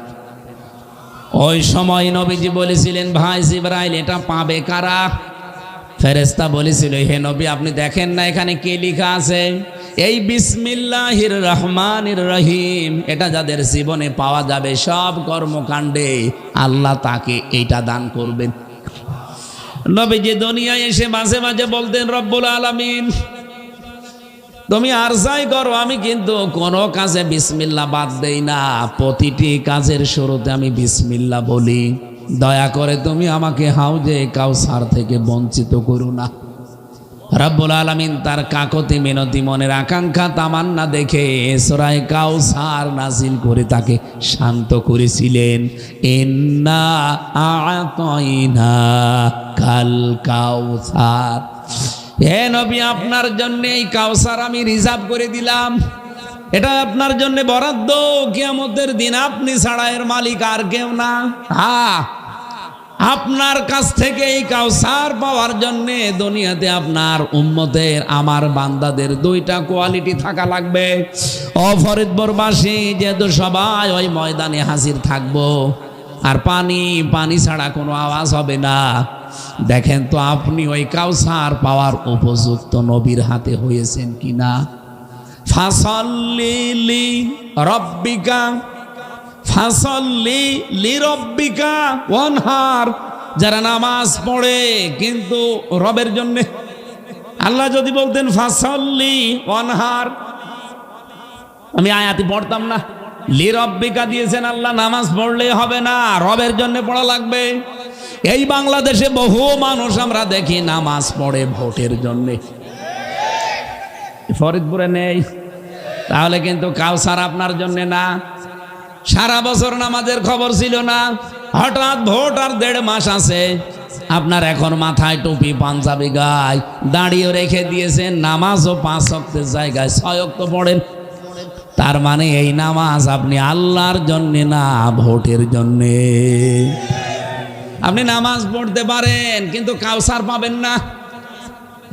ওই সময় নবীজি বলেছিলেন, ভাই জিবরাইল, এটা পাবে কারা? ফেরেশতা বলেছিল, হে নবী, আপনি দেখেন না এখানে কি লেখা আছে? এই বিসমিল্লাহির রহমানির রহিম, এটা যাদের জীবনে পাওয়া যাবে, সব কর্মকাণ্ডে আল্লাহ তাকে এইটা দান করবেন। নবীজি দুনিয়ায় এসে মাঝে মাঝে বলতেন, রব্বুল আলামিন, তুমি আর যাই করো, আমি কিন্তু কোনো কাজে বিসমিল্লাহ বাদ দেই না, প্রতিটি কাজের শুরুতে আমি বিসমিল্লাহ বলি। দয়া করে তুমি আমাকে হাউজে কাউসার থেকে বঞ্চিত করো না। রব্বুল আলামিন তার কাকতি মিনতি মনের আকাঙ্ক্ষা তামান্না দেখে সূরা কাউসার নাজিল করে তাকে শান্ত করেছিলেন। ইন্না আ'তাইনা কাল কাউসার, হে নবী আপনার জন্য এই কাউসার আমি রিজার্ভ করে দিলাম, এটা আপনার জন্য বরাদ্দ, কিয়ামতের দিন আপনি ছাড়া এর মালিক আর কেউ না। হ্যাঁ, আপনার কাছ থেকে এই কাউসার পাওয়ার জন্য দুনিয়াতে আপনার উম্মতের আমার বান্দাদের দুইটা কোয়ালিটি থাকা লাগবে। ও ফরিদপুরবাসী, যেহেতু সবাই ওই ময়দানে হাজির থাকবো, আর পানি ছাড়া কোনো আওয়াজ হবে না, দেখেন তো আপনি ওই কাউসার পাওয়ার উপযুক্ত নবীর হাতে হয়েছেন কিনা। ফাসাল্লি লি রব্বিকা, ফাসাল্লি লি রব্বিকা ওয়ানহার, যারা নামাজ পড়ে কিন্তু রবের জন্য। আল্লাহ যদি বলতেন ফাসাল্লি ওয়ানহার, আমি আয়াতি পড়তাম না। লি রব্বিকা দিয়েছেন আল্লাহ, নামাজ পড়লে হবে না, রবের জন্য পড়া লাগবে। এই বাংলাদেশে বহু মানুষ আমরা দেখি নামাজ পড়ে ভোটের জন্য, ফরিদপুরে নেই। তাহলে কিন্তু কাউসার আপনার জন্য না। সারা বছর নামাজের খবর ছিল না, হঠাৎ ভোট আর 1.5 মাস আছে, আপনার এখন মাথায় টুপি পাঞ্জাবি গায়ে দাঁড়িয়ে রেখে দিয়েছেন, নামাজও 5 ওয়াক্তের জায়গায় 6 ওয়াক্ত পড়েন। তার মানে এই নামাজ আপনি আল্লাহর জন্য না, ভোটের জন্যে। আপনি নামাজ পড়তে পারেন কিন্তু কাউসার পাবেন না।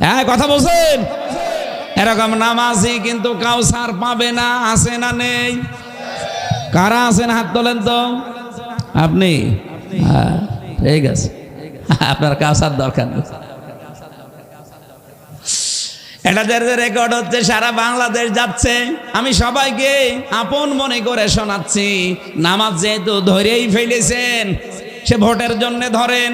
হ্যাঁ, কথা বলছেন? এরকম নামাজি কিন্তু কাউসার পাবে না। আছে না নেই? কারা আছেন হাত তোলেন তো। আপনি? হ্যাঁ, ঠিক আছে, আপনার কাউসার দরকার নেই। এটা যে রেকর্ড হচ্ছে সারা বাংলাদেশ যাচ্ছে, আমি সবাইকে আপন মনে করে শোনাচ্ছি। নামাজ যেহেতু ধরেই ফেলেছেন, সে ভোটের জন্য ধরেন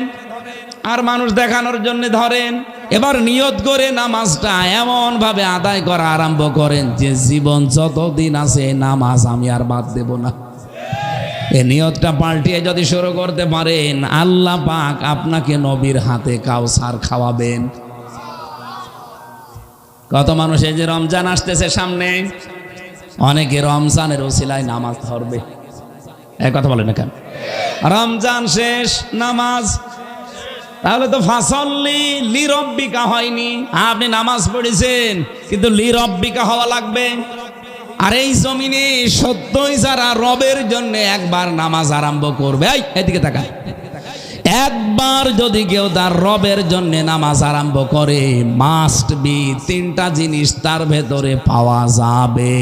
আর মানুষ দেখানোর জন্য ধরেন, এবার নিয়ত করে নামাজটা এমন ভাবে আদায় করা আরম্ভ করেন যে জীবন যতদিন আছে নামাজ আমি আর বাদ দেব না। এই নিয়তটা পাল্টিয়ে যদি শুরু করতে পারেন, আল্লাহ পাক আপনাকে নবীর হাতে কাউসার খাওয়াবেন। কত মানুষ, এই যে রমজান আসতেছে সামনে, অনেকে রমজানের ওসিলায় নামাজ ধরবে। এক কথা বলেন না কেন? রমজান শেষ, নামাজ। তাহলে তো ফাসাল্লি লি রব্বিকা হয়নি। আপনি নামাজ পড়েছেন কিন্তু লি রব্বিকা হওয়া লাগবে। আর এই জমিনে সত্যই যারা রবের জন্য একবার নামাজ আরম্ভ করবে, এই এদিকে তাকায়, একবার যদি কেউ তার রবের জন্য নামাজ আরম্ভ করে, মাস্ট বি 3টা জিনিস তার ভেতরে পাওয়া যাবে।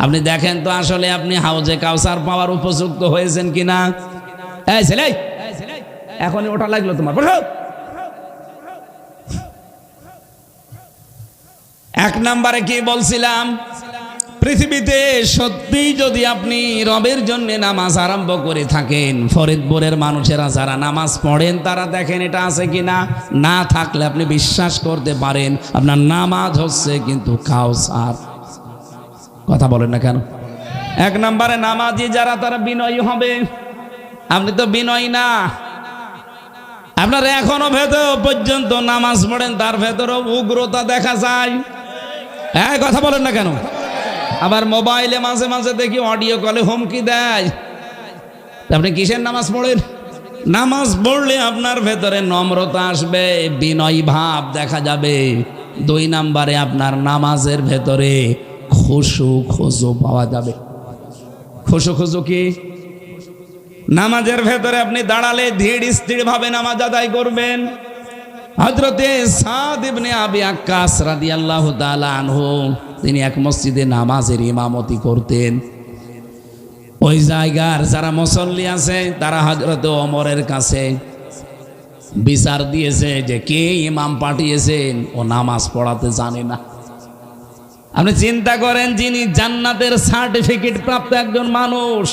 আপনি দেখেন তো আসলে আপনি হাউজে কাউসার পাওয়ার উপযুক্ত হয়েছেন কিনা। এই ছেলে, এখনই ওটা লাগলো তোমার, বলো। 1 নম্বরে কি বলছিলাম? পৃথিবীতে সত্যি যদি আপনি রবের জন্য নামাজ আরম্ভ করে থাকেন, ফরিদপুরের মানুষেরা যারা নামাজ পড়েন তারা দেখেন এটা আছে কিনা। না থাকলে আপনি বিশ্বাস করতে পারেন আপনার নামাজ হচ্ছে কিন্তু কাউসার। কথা বলেন না কেন? 1 নম্বরে নামাজি যারা তারা বিনয়ী হবে। আপনি তো বিনয়ী না। আপনার এখনো ভেতর পর্যন্ত নামাজ পড়েন, তার ভেতরেও উগ্রতা দেখা যায়। হ্যাঁ, কথা বলেন না কেন? আবার মোবাইলে মাঝে মাঝে দেখি অডিও কলে হুমকি দেয়। আপনি কিসের নামাজ পড়েন? নামাজ পড়লে আপনার ভেতরে নম্রতা আসবে, বিনয়ী ভাব দেখা যাবে। 2 নম্বরে আপনার নামাজের ভেতরে খুশু খুজু পাওয়া যাবে। খুশু খুজু কি? নামাজের ভেতরে আপনি দাঁড়ালে ধীর স্থির ভাবে নামাজ আদায় করবেন। হযরতে সাদ ইবনে আবি আক্কাস রাদিয়াল্লাহু তাআলা আনহু, তিনি এক মসজিদে নামাজের ইমামতি করতেন। ওই জায়গার যারা মুসল্লি আছে তারা হযরতে ওমরের কাছে বিচার দিয়েছে যে কে ইমাম পাঠিয়েছেন, ও নামাজ পড়াতে জানে না। আপনি চিন্তা করেন, যিনি জান্নাতের সার্টিফিকেট প্রাপ্ত একজন মানুষ,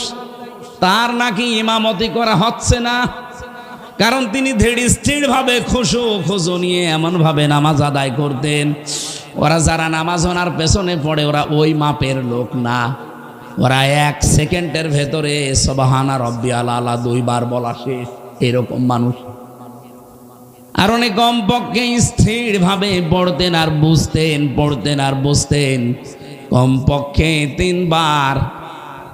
তার নাকি ইমামতি করা হচ্ছে না। কারণ তিনি ধীর স্থির ভাবে খুশু খুজু নিয়ে এমন ভাবে নামাজ আদায় করতেন। ওরা যারা নামাজ ওনার পেছনে পড়ে ওরা ওই মাপের লোক না। ওরা 1 সেকেন্ডের ভেতরে সুবহানা রাব্বিয়াল আলা 2 বার বলা শেষ, এরকম মানুষ। আর উনি কমপক্ষে স্থিরভাবে পড়তেন আর বুঝতেন, পড়তেন আর বুঝতেন। কমপক্ষে 3 বার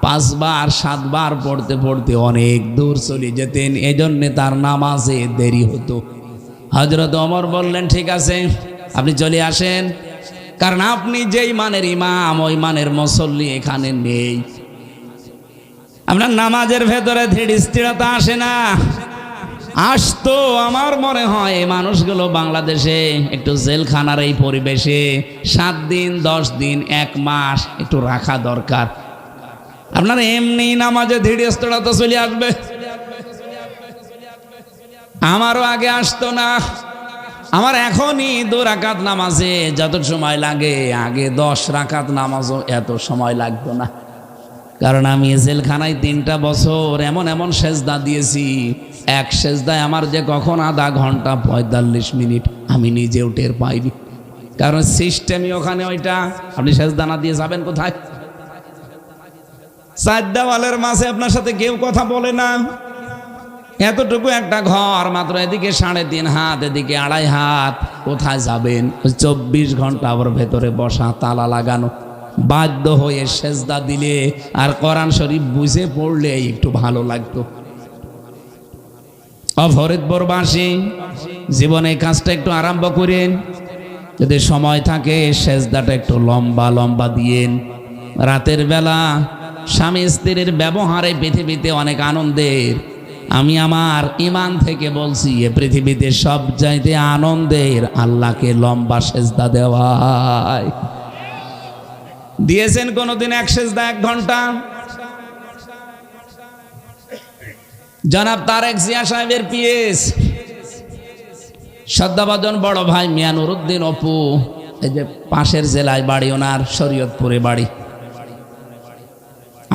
5 বার 7 বার পড়তে পড়তে অনেক দূর চলে যেতেন। এজন্য তার নামাজে দেরি হতো। হযরত ওমর বললেন, ঠিক আছে আপনি চলে আসেন, কারণ আপনি যেই মানের ইমাম ওই মানের মুসল্লি এখানে নেই। আপনার নামাজের ভেতরে ধীর স্থিরতা আসে না। আসতো আমার মনে হয় এই মানুষগুলো বাংলাদেশে একটু জেলখানার এই পরিবেশে 7 দিন 10 দিন 1 মাস একটু রাখা দরকার। আপনার এমনি নামাজে ধীর স্থিরতা চলে আসবে। আমারও আগে আসতো না। আমার এখনই 2 রাকাত নামাজে যত সময় লাগে, আগে 10 রাকাত নামাজও এত সময় লাগতো না। কারণ আমি জেলখানায় 3টা বছর এমন এমন সেজদা দিয়েছি, এক সেজদায় আমার যে কখন আধা ঘন্টা 45 মিনিট আমি নিজেও টের পাইনি। কারণ সিস্টেমই ওখানে ওইটা। আপনি সেজদা না দিয়ে যাবেন কোথায়? 4 দেওয়ালের মাঝে আপনার সাথে কেউ কথা বলে না। এতটুকু একটা ঘর মাত্র, এদিকে 3.5 হাত এদিকে 2.5 হাত, কোথায় যাবেন? 24 ঘন্টা ওর ভেতরে বসা, তালা লাগানো। বাধ্য হয়ে সেজদা দিলে আর কোরআন শরীফ বুঝে পড়লে একটু ভালো লাগতো। ফরিদপুরবাসী জীবনে কাজটা একটু আরম্ভ করেন, যদি সময় থাকে সেজদাটা একটু লম্বা লম্বা দিয়েন। রাতের বেলা স্বামী স্ত্রীর ব্যবহারে পৃথিবীতে অনেক আনন্দের। আমি আমার ঈমান থেকে বলছি, এ পৃথিবীতে সবচাইতে আনন্দের আল্লাহকে লম্বা সেজদা দেওয়ায়। দিয়েছেন কোনদিন এক সেজদা 1 ঘন্টা? জনাব তারেক জিয়া সাহেবের পিএস শ্রদ্ধাভাজন বড় ভাই মিয়া নুরুদ্দিন অপু, এই যে পাশের জেলায় বাড়ি, ওনার শরীয়তপুরে বাড়ি।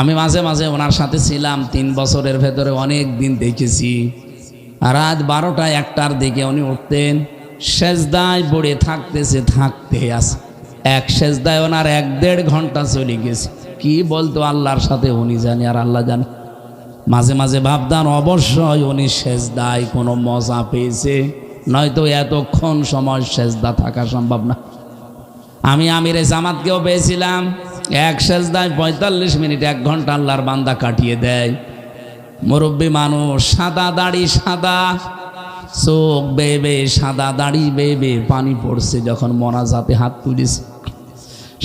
আমি মাঝে মাঝে ওনার সাথে ছিলাম 3 বছরের ভেতরে, অনেক দিন দেখেছি। রাত 12টা 1টার দিকে উনি উঠতেন, সেজদায় পড়ে থাকতে আছে। এক সেজদায় ওনার 1-1.5 ঘন্টা চলে গেছে। কি বলতো আল্লাহর সাথে উনি জানে আর আল্লাহ জানে। মাঝে মাঝে ভাবতাম অবশ্যই উনি সেজদায় কোনো মজা পেয়েছে, নয়তো এতক্ষণ সময় সেজদা থাকা সম্ভব না। আমি আমিরে জামাতকেও পেয়েছিলাম, এক সেজদায় 45 মিনিট 1 ঘন্টা আল্লাহর বান্দা কাটিয়ে দেয়। মুরব্বী মানুষ, সাদা দাড়ি, সাদা চোখ বেবে, সাদা দাড়ি বেবে পানি পড়ছে যখন মোনাজাতে হাত তুলেছে।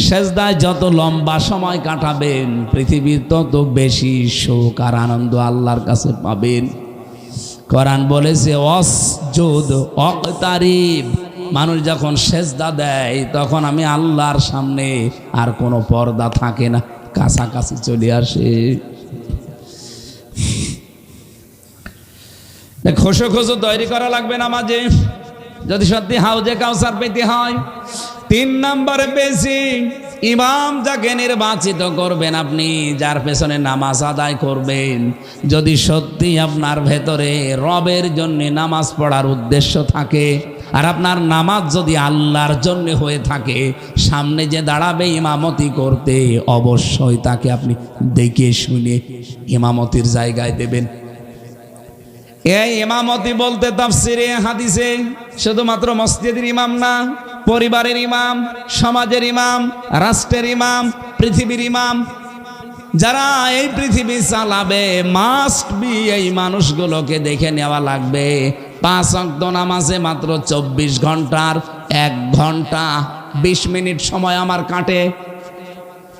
সেজদায় যত লম্বা সময় কাটাবেন পৃথিবীর তত বেশি সুখ আর আনন্দ আল্লাহর কাছে পাবেন। কোরআন বলেছে ওয়াসজুদ ওয়াকতারিব, মানুষ যখন সেজদা দেয় তখন আমি আল্লাহর সামনে আর কোনো পর্দা থাকে না, কাছাকাছি চলে আসে। খোসো খোসো তৈরি করা লাগবে নামাজে, যদি সত্যি হাউজে কাউসার পেতে হয়। 3 নম্বরে পেয়েছি, ইমাম যাকে নির্বাচিত করবেন আপনি, যার পেছনে নামাজ আদায় করবেন, যদি সত্যি আপনার ভেতরে রবের জন্য নামাজ পড়ার উদ্দেশ্য থাকে আর আপনার নামাজ যদি আল্লাহর জন্য হয়ে থাকে, সামনে যে দাঁড়াবে ইমামতি করতে, অবশ্যই তাকে আপনি দেখে শুনে ইমামতির জায়গায় দেবেন। এই ইমামতি বলতে তাফসিরে হাদিসে শুধুমাত্র মসজিদের ইমাম না, পরিবারের ইমাম, সমাজের ইমাম, রাষ্ট্রের ইমাম, পৃথিবীর ইমাম, যারা এই পৃথিবী চালাবে মাস্ট বি এই মানুষগুলোকে দেখে নেওয়া লাগবে। 5 ওয়াক্ত নামাজে মাত্র 24 ঘন্টার 1 ঘন্টা 20 মিনিট সময় আমার কাটে।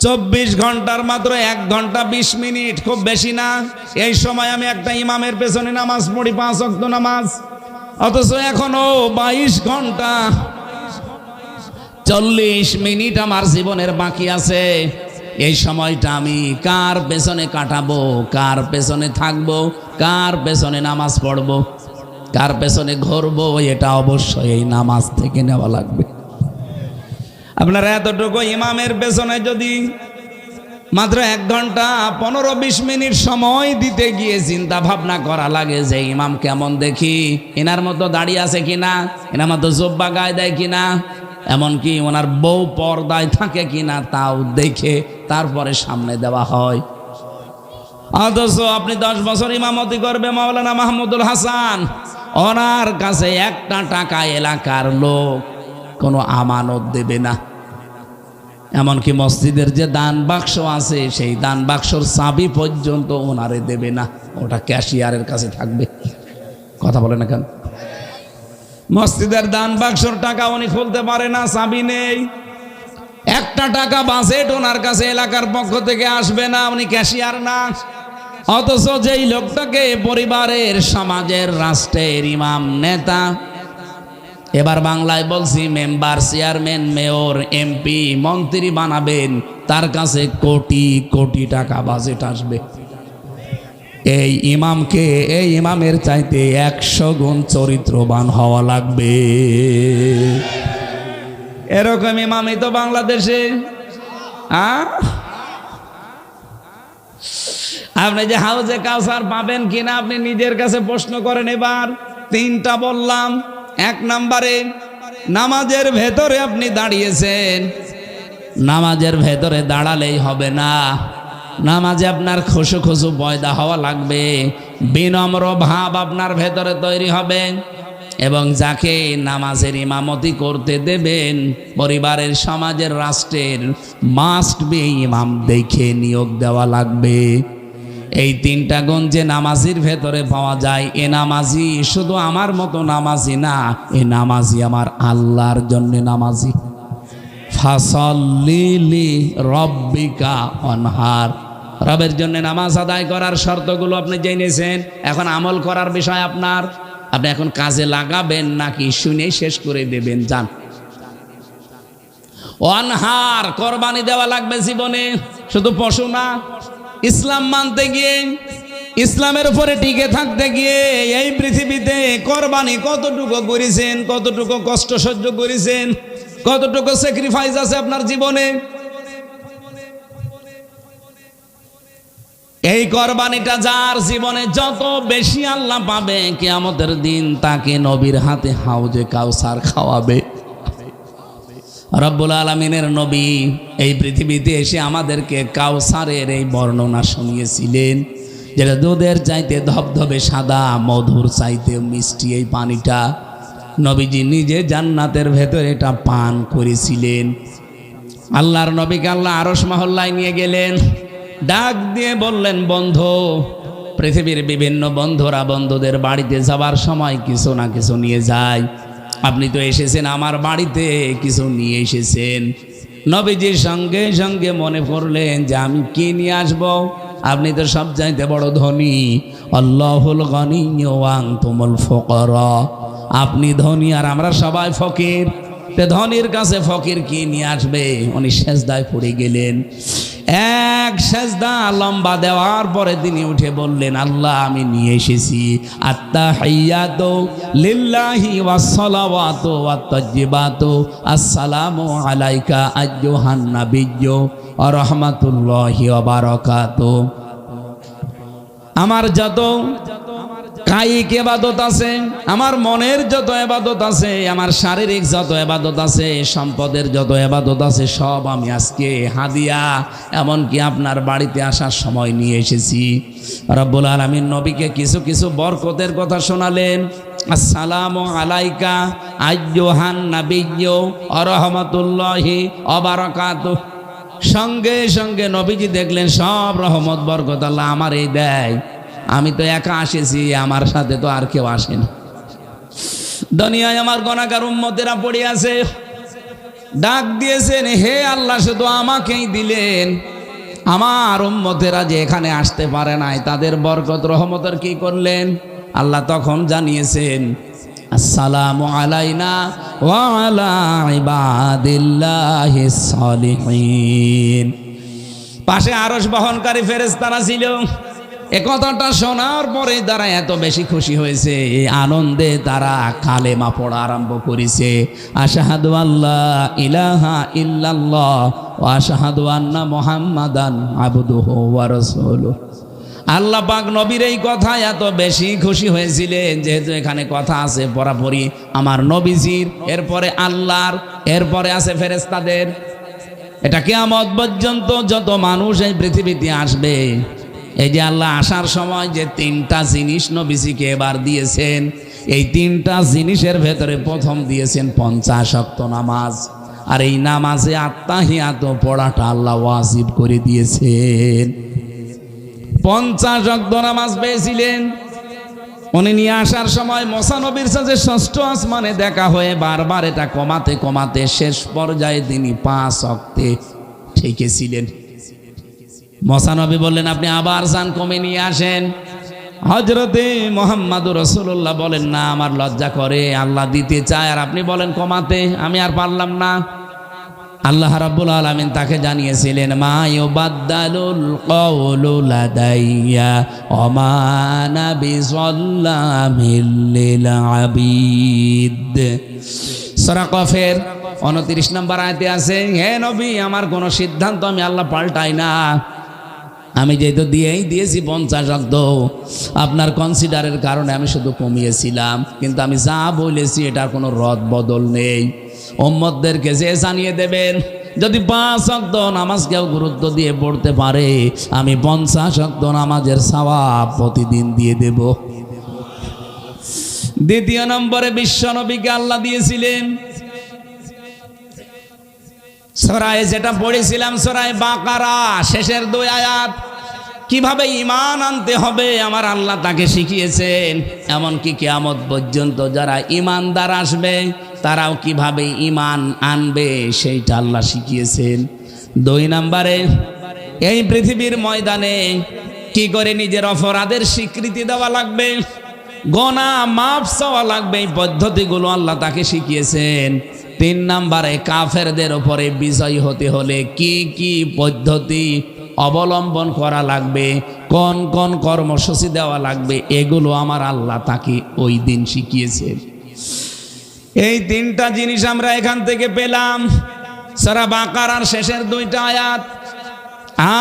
24 ঘন্টার মাত্র 1 ঘন্টা 20 মিনিট, খুব বেশি না। এই সময় আমি একটা ইমামের পেছনে নামাজ পড়ি 5 ওয়াক্ত নামাজ, অথচ এখনো 22 ঘন্টা 40 মিনিট আমার জীবনের বাকি আছে। এই সময়টা আমি কার পেছনে কাটাবো, কার পেছনে থাকবো, কার পেছনে নামাজ পড়বো, কার পেছনে ঘুরবো, এটা অবশ্যই এই নামাজ থেকে নেওয়া লাগবে। আপনারা এতটুকু ইমামের পেছনে যদি মাত্র 1 ঘন্টা 15-20 মিনিট সময় দিতে গিয়ে চিন্তা ভাবনা করা লাগে যে ইমাম কেমন দেখি, এনার মতো দাঁড়িয়ে আছে কিনা, এনার মতো জব্বা গায়ে দেয় কিনা, এমনকি ওনার বউ পর্দায় থাকে কিনা, তাও দেখে তারপরে সামনে দেওয়া হয়। অথচ আপনি 10 বছর ইমামতি করবে মাওলানা মাহমুদুল হাসান, ওনার কাছে একটা টাকা এলাকার লোক কোনো আমানত দেবে না। এমনকি মসজিদের যে দান বাক্স আছে সেই দান বাক্সর চাবি পর্যন্ত ওনারে দেবে না, ওটা ক্যাশিয়ারের কাছে থাকবে। কথা বলে না কেন? মসজিদের দান বাক্সর টাকা উনি খুলতে পারে না, চাবি নেই। একটা টাকা বাজেট ওনার কাছে এলাকার পক্ষ থেকে আসবে না, উনি ক্যাশিয়ার না। অথচ যেই লোকটাকে পরিবারের, সমাজের, রাষ্ট্রের ইমাম, নেতা, এবার বাংলায় বলছি মেম্বার, চেয়ারম্যান, মেয়র, এমপি, মন্ত্রী বানাবেন, তার কাছে কোটি কোটি টাকা বাজেট আসবে। এই ইমামকে, এই ইমামের চাইতে 100 গুণ চরিত্রবান হওয়া লাগবে। এরকম ইমামই তো বাংলাদেশে। আপনি যে হাউজে কাউসার পাবেন কিনা আপনি নিজের কাছে প্রশ্ন করেন। এবার 3টা বললাম। 1 নম্বরে নামাজের ভেতরে আপনি দাঁড়িয়েছেন, নামাজের ভেতরে দাঁড়ালেই হবে না, নামাজে আপনার খুশু খুশু পয়দা হওয়া লাগবে, বিনম্র ভাব আপনার ভেতরে তৈরি হবে। এবং যাকে নামাজের ইমামতি করতে দেবেন, পরিবারের, সমাজের, রাষ্ট্রের, মাস্ট বি ইমাম দেখে নিয়োগ দেওয়া লাগবে। এই 3টা গুণ যে নামাজির ভেতরে পাওয়া যায়, এ নামাজি শুধু আমার মতো নামাজি না, এ নামাজি আমার আল্লাহর জন্য নামাজি। ফাসাল্লি লিরাব্বিকা ওয়ানহার, রবের জন্য নামাজ আদায় করার শর্তগুলো আপনি জেনেছেন। এখন আমল করার বিষয় আপনার। আপনি এখন কাজে লাগাবেন নাকি শুনে শেষ করে দেবেন? যান। ওয়ানহার, কোরবানি দেওয়া লাগবে জীবনে, শুধু পশু না। ইসলাম মানতে গিয়ে, ইসলামের উপরে টিকে থাকতে গিয়ে এই পৃথিবীতে কোরবানি কতটুকু করেছেন, কতটুকু কষ্ট সহ্য করেছেন, কতটুকু স্যাক্রিফাইস আছে আপনার জীবনে। এই কোরবানিটা যার জীবনে যত বেশি আল্লাহ পাবে, কিয়ামতের দিন তাকে নবীর হাতে হাউজে কাউসার খাওয়াবে। রব্বুল আলামিনের নবী এই পৃথিবীতে এসে আমাদেরকে কাউসারের এই বর্ণনা শুনিয়েছিলেন, যেটা দুধের চাইতে ধবধবে সাদা, মধুর চাইতে মিষ্টি এই পানিটা নবীজি নিজে জান্নাতের ভেতরে এটা পান করেছিলেন। আল্লাহর নবীকে আল্লাহ আরশ মহল্লায় নিয়ে গেলেন, ডাক দিয়ে বললেন, বন্ধু, পৃথিবীর বিভিন্ন বন্ধুরা বন্ধুদের বাড়িতে যাবার সময় কিছু না কিছু নিয়ে যায়, আপনি তো এসেছেন আমার বাড়িতে, কিছু নিয়ে এসেছেন। নবীজির সঙ্গে সঙ্গে মনে করলেন যে আমি কি নিয়ে আসব? আপনি তো সব চাইতে বড় ধনী, আল্লাহুল গনিয়্যু ওয়া আনতুমুল ফুকারা, আপনি ধনী আর আমরা সবাই ফকির। তে ধনীর কাছে ফকির কি নিয়ে আসবে? উনি সেজদায় পড়ে গেলেন। এক সেজদা লম্বা দেওয়ার পরে তিনি উঠে বললেন, আল্লাহ, আমি নিয়ে এসেছি আত্তাহিয়াতু লিল্লাহি ওয়াস সালাওয়াতু ওয়াত তাইয়্যিবাতু, আসসালামু আলাইকা আইয়ুহান নাবিয়্যু ওয়া রাহমাতুল্লাহি ওয়া বারাকাতুহু। আমার যত কায়িক ইবাদত আছে, আমার মনের যত ইবাদত আছে, আমার শারীরিক যত ইবাদত আছে, সম্পদের যত ইবাদত আছে, সব আমি আজকে হাদিয়া, এমনকি আপনার বাড়িতে আসার সময় নিয়ে এসেছি। রব্বুল আলামিন নবীকে কিছু কিছু বরকতের কথা শোনালেন। আসসালামু আলাইকা আইয়ুহান নাবিয়্যু ওয়া রাহমাতুল্লাহি ওয়া বারাকাতুহু। সঙ্গে সঙ্গে নবীজি দেখলেন সব রহমত বরকত আল্লাহ আমারই দেয়। আমি তো একা এসেছি, আমার সাথে তো আর কেউ আসেনি। দুনিয়ায় আমার গুনাহগার উম্মতেরা পড়ে আছে, ডাক দিয়েছেন, হে আল্লাহ, শুধু আমাকেই দিলেন, আমার উম্মতেরা যে এখানে আসতে পারে নাই, তাদের বরকত রহমতের কি করলেন? আল্লাহ তখন জানিয়েছেন, আসসালামু আলাইনা ওয়া আলা ইবাদিল্লাহিস সালিহিন। পাশে আরশ বহনকারী ফেরেশতারা ছিল। এ কথাটা শোনার পরে তারা এত বেশি খুশি হয়েছে, এই আনন্দে তারা কালেমা পড়া আরম্ভ করেছে। আশহাদু আল্লাহ ইলাহা ইল্লাল্লাহ ওয়া আশহাদু আন্না মুহাম্মাদান আবদুহু ওয়া রাসূলুহু। আল্লাহ পাক নবীর এই কথা এত বেশি খুশি হয়েছিলেন, যেহেতু এখানে কথা আছে পরাপরি আমার নবীজির, এরপরে আল্লাহর, এরপরে আছে ফেরেশতাদের। এটা কিয়ামত পর্যন্ত যত মানুষ এই পৃথিবীতে আসবে, এই যে আল্লাহ আসার সময় যে 3টা জিনিস নবীজিকে এবার দিয়েছেন, এই তিনটা জিনিসের ভেতরে প্রথম দিয়েছেন 50 ওয়াক্ত নামাজ। আর এই নামাজে আত্তাহিয়াত পড়াটা আল্লাহ ওয়াজিব করে দিয়েছেন। 50 ওয়াক্ত নামাজ পেয়েছিলেন। উনি নিয়ে আসার সময় মুসা নবীর সাথে ষষ্ঠ আসমানে দেখা হয়ে বারবার এটা কমাতে কমাতে শেষ পর্যায়ে তিনি 5 ওয়াক্তে ঠেকেছিলেন। মুসা নবী বললেন, আপনি আবার যান, কমে নিয়ে আসেন। হযরতে মুহাম্মদুর রাসূলুল্লাহ বলেন, না, আমার লজ্জা করে, আল্লাহ দিতে চায় আর আপনি বলেন কমাতে, আমি আর পারলাম না। আল্লাহ রাব্বুল আলামিন তাকে জানিয়েছিলেন, মা ইউবাদদালুল কওলু লাদাইয়া ওয়া মা আনা বিযাল্লামিল লিল আবিদ। সূরা কফের 29 নম্বর আয়াতে আছে, হে নবী, আমার কোন সিদ্ধান্ত আমি আল্লাহ পাল্টাই না। আমি যেহেতু দিয়েছি 50 ওয়াক্ত, আপনার কনসিডারের কারণে আমি শুধু কমিয়েছিলাম, কিন্তু আমি যা বলেছি এটার কোনো রদ বদল নেই। উম্মতদেরকে যে জানিয়ে দেবেন, যদি 5 ওয়াক্ত নামাজ কেউ গুরুত্ব দিয়ে পড়তে পারে, আমি 50 ওয়াক্ত নামাজের সওয়াব প্রতিদিন দিয়ে দেব। দ্বিতীয় নম্বরে বিশ্ব নবীকে আল্লাহ দিয়েছিলেন সূরায়ে যেটা পড়েছিলাম, সূরায়ে বাকারা শেষের 2 আয়াত, কিভাবে ঈমান আনতে হবে আমার আল্লাহ তাকে শিখিয়েছেন। এমনকি কিয়ামত পর্যন্ত যারা ঈমানদার আসবে তারাও কিভাবে ঈমান আনবে সেইটা আল্লাহ শিখিয়েছেন। 2 নম্বরে এই পৃথিবীর ময়দানে কি করে নিজের অপরাধের স্বীকৃতি দেওয়া লাগবে, গুনাহ মাফ চাওয়া লাগবে, এই পদ্ধতিগুলো আল্লাহ তাকে শিখিয়েছেন। 3 নম্বরে কাফেরদের উপরে বিজয়ী হতে হলে কি কি পদ্ধতি অবলম্বন করা লাগবে, কোন কোন কর্মসূচি দেওয়া লাগবে, এগুলো আমার আল্লাহ তাকে ওই দিন শিখিয়েছেন। এই 3টা জিনিস আমরা এখান থেকে পেলাম সূরা বাকারার শেষের 2টা আয়াত।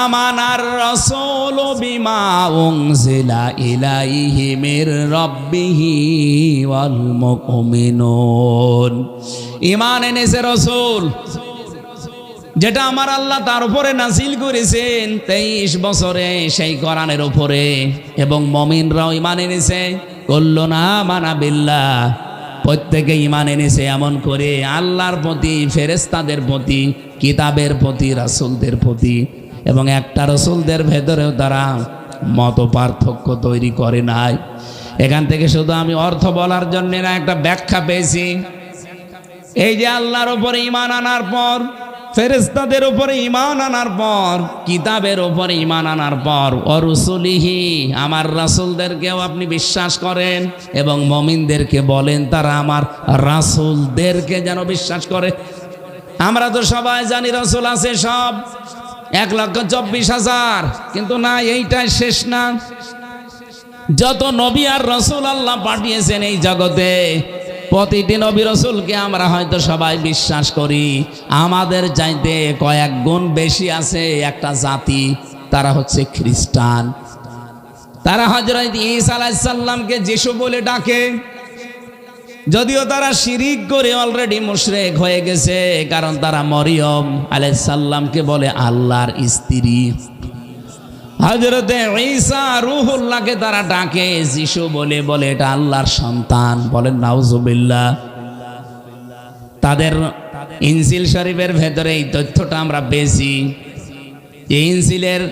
আমানার রাসূলু বিমা উনজিলা ইলাইহি মির রাব্বিহি ওয়াল মুমিনুন। ঈমান এনেছে রাসূল, যেটা আমার আল্লাহ তার উপরে নাজিল করেছেন 23 বছরে সেই কোরআনের উপরে, এবং মুমিনরাও ঈমান এনেছে। কুল্লুনা আমানা বিল্লাহ, প্রত্যেকে ঈমান এনেছে এমন করে আল্লাহর প্রতি, ফেরেশতাদের প্রতি, কিতাবের প্রতি, রাসূলদের প্রতি। এবং একটা রাসূলদের ভেতরেও তারা মত পার্থক্য তৈরি করে নাই। এখান থেকে শুধু আমি অর্থ বলার জন্য না, একটা ব্যাখ্যা পেয়েছি। এই যে আল্লাহর উপরে ঈমান আনার পর, ফেরেশতাদের উপরে ঈমান আনার পর, কিতাবের উপরে ঈমান আনার পর, অরুসুলিহি আমার রাসূলদেরকেও আপনি বিশ্বাস করেন এবং মুমিনদেরকে বলেন তারা আমার রাসূলদেরকে যেন বিশ্বাস করে। আমরা তো সবাই জানি রাসূল আছে সব 1,24,000, কিন্তু না, এইটাই শেষ না। যত নবী আর রাসূল আল্লাহ পাঠিয়েছেন এই জগতে, প্রতিটি নবী রাসূলকে আমরা হয়তো সবাই বিশ্বাস করি। আমাদের চাইতে কয়েক গুণ বেশি আছে একটা জাতি, তারা হচ্ছে খ্রিস্টান। তারা হযরত ঈসা আলাইহিস সালামকে যিশু বলে ডাকে, যদিও তারা শিরিক করে অলরেডি মুশরিক হয়ে গেছে, কারণ তারা মরিয়ম আলাইহিস সালামকে বলে আল্লাহর স্ত্রী। হযরতে ঈসা রূহুল্লাহকে তারা ডাকে যিশু বলে, বলে এটা আল্লাহর সন্তান, বলেন নাউজুবিল্লাহ। তাদের ইনজিল শরীফের ভেতরে এই তথ্যটা আমরা পেয়েছি। এই ইনজিলের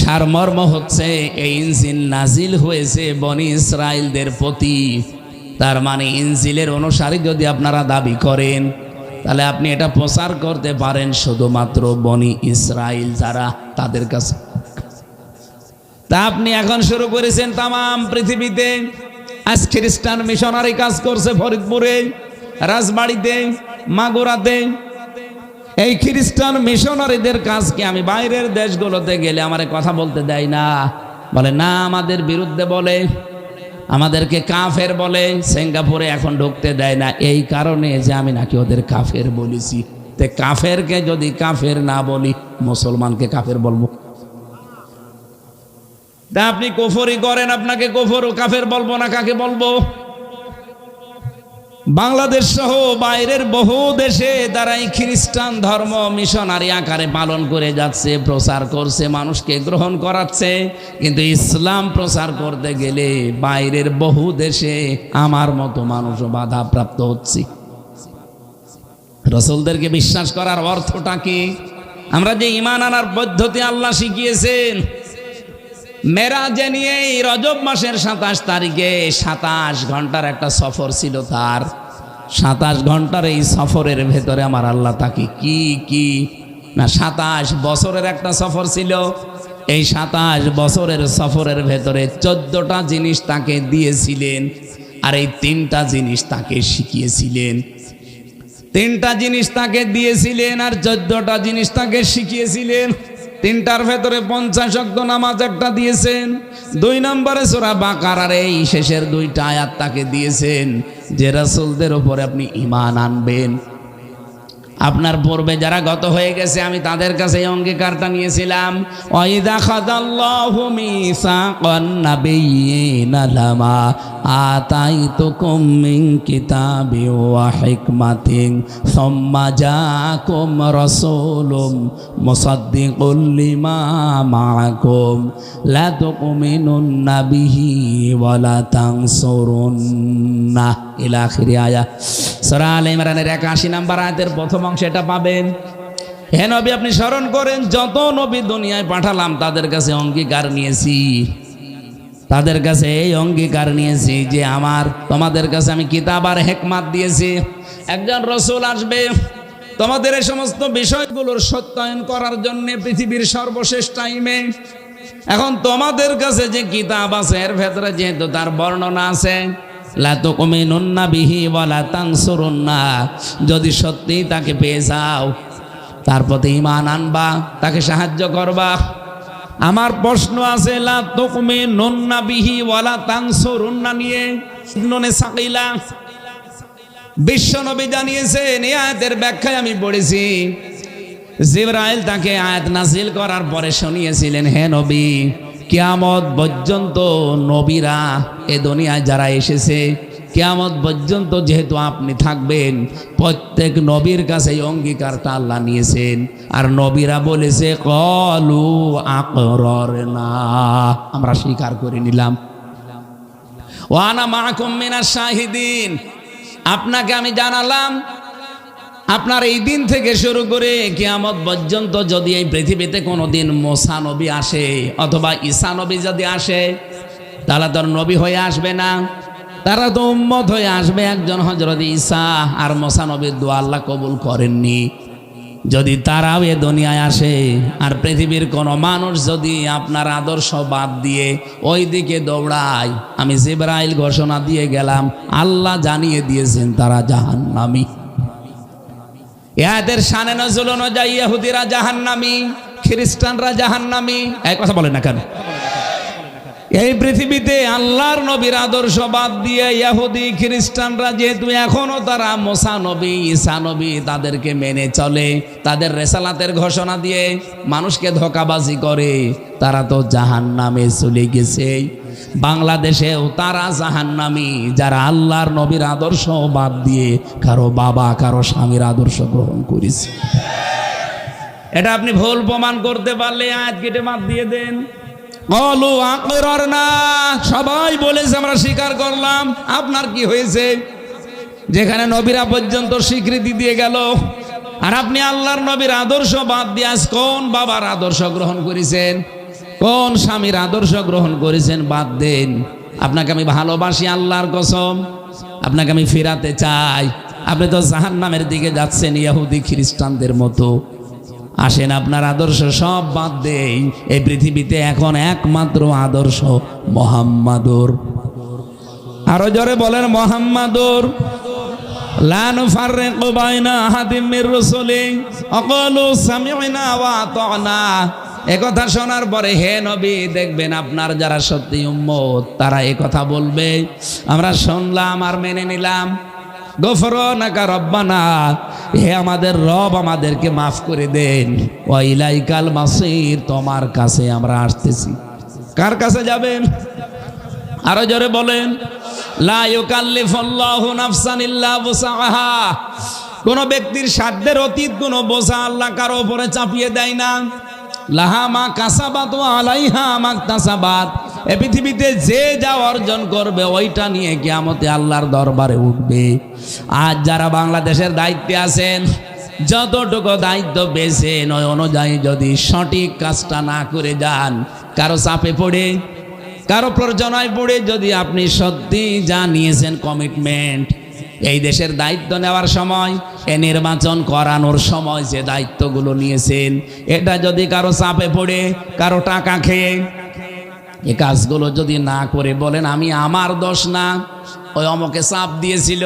সারমর্ম হচ্ছে, এই ইনজিল নাজিল হয়েছে বনি ইসরাইলদের প্রতি। তার মানে ইনজিলের অনুসারী যদি আপনারা দাবি করেন, তাহলে আপনি এটা প্রচার করতে পারেন শুধুমাত্র বনি ইসরাইল যারা, তাদের কাছে। তা আপনি এখন শুরু করেছেন তামাম পৃথিবীতে। আজ খ্রিস্টান মিশনারি কাজ করছে ফরিদপুরে, রাজবাড়িতে, মাগুরাতে। এই খ্রিস্টান মিশনারিদের কাজকে আমি বাইরের দেশগুলোতে গেলে আমারে কথা বলতে দেয় না, বলে না, আমাদের বিরুদ্ধে বলে, আমাদেরকে কাফের বলে। সিঙ্গাপুরে এখন ঢুকতে দেয় না এই কারণে যে আমি নাকি ওদের কাফের বলেছি। তে কাফেরকে যদি কাফের না বলি, মুসলমানকে কাফের বলবো? তা আপনি কুফরি করেন, আপনাকে কুফর কাফের বলবো না, কাকে বলবো? বাংলাদেশ সহ বাইরের বহু দেশে তারা এই খ্রিস্টান ধর্ম মিশনারি আকারে পালন করে যাচ্ছে, প্রচার করছে, মানুষকে গ্রহণ করাচ্ছে। কিন্তু ইসলাম প্রচার করতে গেলে বাইরের বহু দেশে আমার মতো মানুষও বাধাপ্রাপ্ত হচ্ছে। রাসূলদেরকে বিশ্বাস করার অর্থটা কি? আমরা যে ঈমান আনার পদ্ধতি আল্লাহ শিখিয়েছেন, মেরাজে নিয়ে রজব মাসের 27 তারিখে 27 ঘন্টার একটা সফর ছিল তার। 27 ঘন্টার এই সফরের ভেতরে আমার আল্লাহ তাকে কি কি না 27 বছরের একটা সফর ছিল। এই 27 বছরের সফরের ভেতরে 14টা জিনিস তাকে দিয়েছিলেন, আর এই 3টা জিনিস তাকে শিখিয়েছিলেন। 3টা জিনিস তাকে দিয়েছিলেন আর 14টা জিনিস তাকে শিখিয়েছিলেন। 3টার ভেতরে 50 ওয়াক্ত নামাজ একটা দিয়েছেন। 2 নম্বরে সূরা বাকারার এই শেষের 2টা আয়াত তাকে দিয়েছেন যে রাসূলদের উপরে আপনি ঈমান আনবেন। আপনার পূর্বে যারা গত হয়ে গেছে আমি তাদের কাছে এই অঙ্গীকারটা নিয়েছিলাম, ওয়াইদা খাদাল্লাহু মিসাকান নাবিয়্যিনা লামা আতাইতুকুম মিন কিতাবি ওয়া হিকমাতিন সুম্মা জাআকুম রাসূলুম মুসাদ্দিকুল লিমা মাআকুম লা তুমিনুন্না বিহি ওয়া লা তানসুরুন্না ইলা আখিরি আয়াত। সূরা আলে ইমরানের 81 নম্বর আয়াতের প্রথম অংশে এটা পাবেন। হে নবী, আপনি স্মরণ করেন যত নবী দুনিয়ায় পাঠালাম তাদের কাছে অঙ্গীকার নিয়েছি, তাদের কাছে এই অঙ্গীকার নিয়েছি যে তোমাদের কাছে আমি কিতাব আর হিকমত দিয়েছি। একজন রাসূল আসবে তোমাদের এই সমস্ত বিষয়গুলোর সত্যায়ন করার জন্য পৃথিবীর সর্বশেষ টাইমে। এখন তোমাদের কাছে যে কিতাব আছে এর ভেতরে যেহেতু তার বর্ণনা আছে, লা তুমিনুন্না বিহি ওয়া লা তানসুরুন্না, যদি সত্যি তাকে পেয়ে যাও তার প্রতি ঈমান আনবা, তাকে সাহায্য করবা। আমার প্রশ্ন আছে লা তুমিনুন্না বিহি ওয়া লা তানসুরুন্না নিয়ে নুনে সাকিলা বিশ্বনবী জানিয়েছেন। এই আয়াতের ব্যাখ্যায় আমি পড়েছি, জিবরাইল তাকে আয়াত নাজিল করার পরে শুনিয়েছিলেন, হে নবী, কিয়ামত পর্যন্ত নবীরা এ দুনিয়ায় যারা এসেছে কিয়ামত পর্যন্ত যেহেতু আপনি থাকবেন, প্রত্যেক নবীর কাছে এই অঙ্গীকারটা আল্লাহ নিয়েছেন। আর নবীরা বলেছে ক্বালু আকরারনা, আমরা স্বীকার করে নিলাম। ওয়া আনা মাআকুম মিনাশ শাহিদিন, আপনাকে আমি জানালাম আপনার এই দিন থেকে শুরু করে কিয়ামত পর্যন্ত যদি এই পৃথিবীতে কোনোদিন মুসা নবী আসে অথবা ঈসা নবী যদি আসে, তারা তো নবী হয়ে আসবে না, তারা তো উম্মত হয়ে আসবে। একজন হযরত ঈসা আর মুসা নবীর দোয়া আল্লাহ কবুল করেননি। যদি তারাও এ দুনিয়ায় আসে আর পৃথিবীর কোনো মানুষ যদি আপনার আদর্শ বাদ দিয়ে ওই দিকে দৌড়ায়, আমি জিবরাইল ঘোষণা দিয়ে গেলাম, আল্লাহ জানিয়ে দিয়েছেন তারা জাহান্নামী। এদের শানে নজুল অনুযায়ী ইহুদিরা জাহান্নামী, খ্রিস্টানরা জাহান্নামী। এই কথা বলেন না কেন? এই পৃথিবীতে আল্লাহর নবীর আদর্শ বাদ দিয়ে ইহুদি খ্রিস্টানরা যেহেতু এখনো তারা মুসা নবী ঈসা নবী তাদেরকে মেনে চলে, তাদের রেসালাতের ঘোষণা দিয়ে মানুষকে ধোঁকাবাজি করে, তারা তো জাহান্নামে চলে গেছে। বাংলাদেশেও তারা জাহান্নামী যারা আল্লাহর নবীর আদর্শ বাদ দিয়ে কারো বাবা কারো স্বামীর আদর্শ গ্রহণ করেছে। এটা আপনি ভুল প্রমাণ করতে পারলে আয়াত কেটে বাদ দিয়ে দেন। ক্বালু আকরারনা, সবাই বলেছে আমরা স্বীকার করলাম। আপনার কি হয়েছে? যেখানে নবীরা পর্যন্ত স্বীকৃতি দিয়ে গেল আর আপনি আল্লাহর নবীর আদর্শ বাদ দিয়ে আজ কোন বাবার আদর্শ গ্রহণ করেছেন, কোন স্বামীর আদর্শ গ্রহণ করেছেন? বাদ দেন। আপনাকে আমি ভালোবাসি আল্লাহর কসম, আপনাকে আমি ফেরাতে চাই। আপনি তো জাহান্নামের দিকে যাচ্ছেন ইহুদি খ্রিস্টানদের মতো। আসেন আপনার আদর্শ সব বাদ দেই। এই পৃথিবীতে এখন একমাত্র আদর্শ মুহাম্মাদুর। আরো জোরে বলেন মুহাম্মাদুর। লা নুফাররিকু বাইনা আহাদিম মির রাসূলি ওয়া ক্বালু সামি'না ওয়া আতা'না। একথা শোনার পরে হে নবী দেখবেন আপনার যারা সত্যি উম্মত তারা একথা বলবে, আমরা শুনলাম আর মেনে নিলাম। গফরানাকা রব্বানা, হে আমাদের রব আমাদেরকে মাফ করে দেন। ওয়া ইলাইকাল মাসির, তোমার কাছে আমরা আসতেছি। কার কাছে যাবেন? আরো জোরে বলেন। লা ইউকাল্লিফুল্লাহু নাফসান ইল্লা ওয়াসআহা। কোন ব্যক্তির সাধ্যের অতীত কোন বোঝা আল্লাহ কারো উপরে চাপিয়ে দেয় না। লাহা মা কাসাবাত ওয়া আলাইহা মা তাসাবাত। এই পৃথিবীতে যে যা অর্জন করবে ওইটা নিয়ে কিয়ামতে আল্লাহর দরবারে উঠবে। আজ যারা বাংলাদেশের দায়িত্বে আছেন, যতটুকু দায়িত্ব পেয়েছেন ওই অনুযায়ী যদি সঠিক কাজটা না করে যান, কারো চাপে পড়ে, কারো প্রয়োজনায় পড়ে যদি আপনি সত্যি যা নিয়েছেন কমিটমেন্ট, এই দেশের দায়িত্ব নেওয়ার সময়, এ নির্বাচন করানোর সময় যে দায়িত্বগুলো নিয়েছেন, এটা যদি কারো চাপে পড়ে, কারো টাকা খেয়ে এই কাজগুলো যদি না করে বলেন আমি আমার দোষ না, ওই অমকে চাপ দিয়েছিল,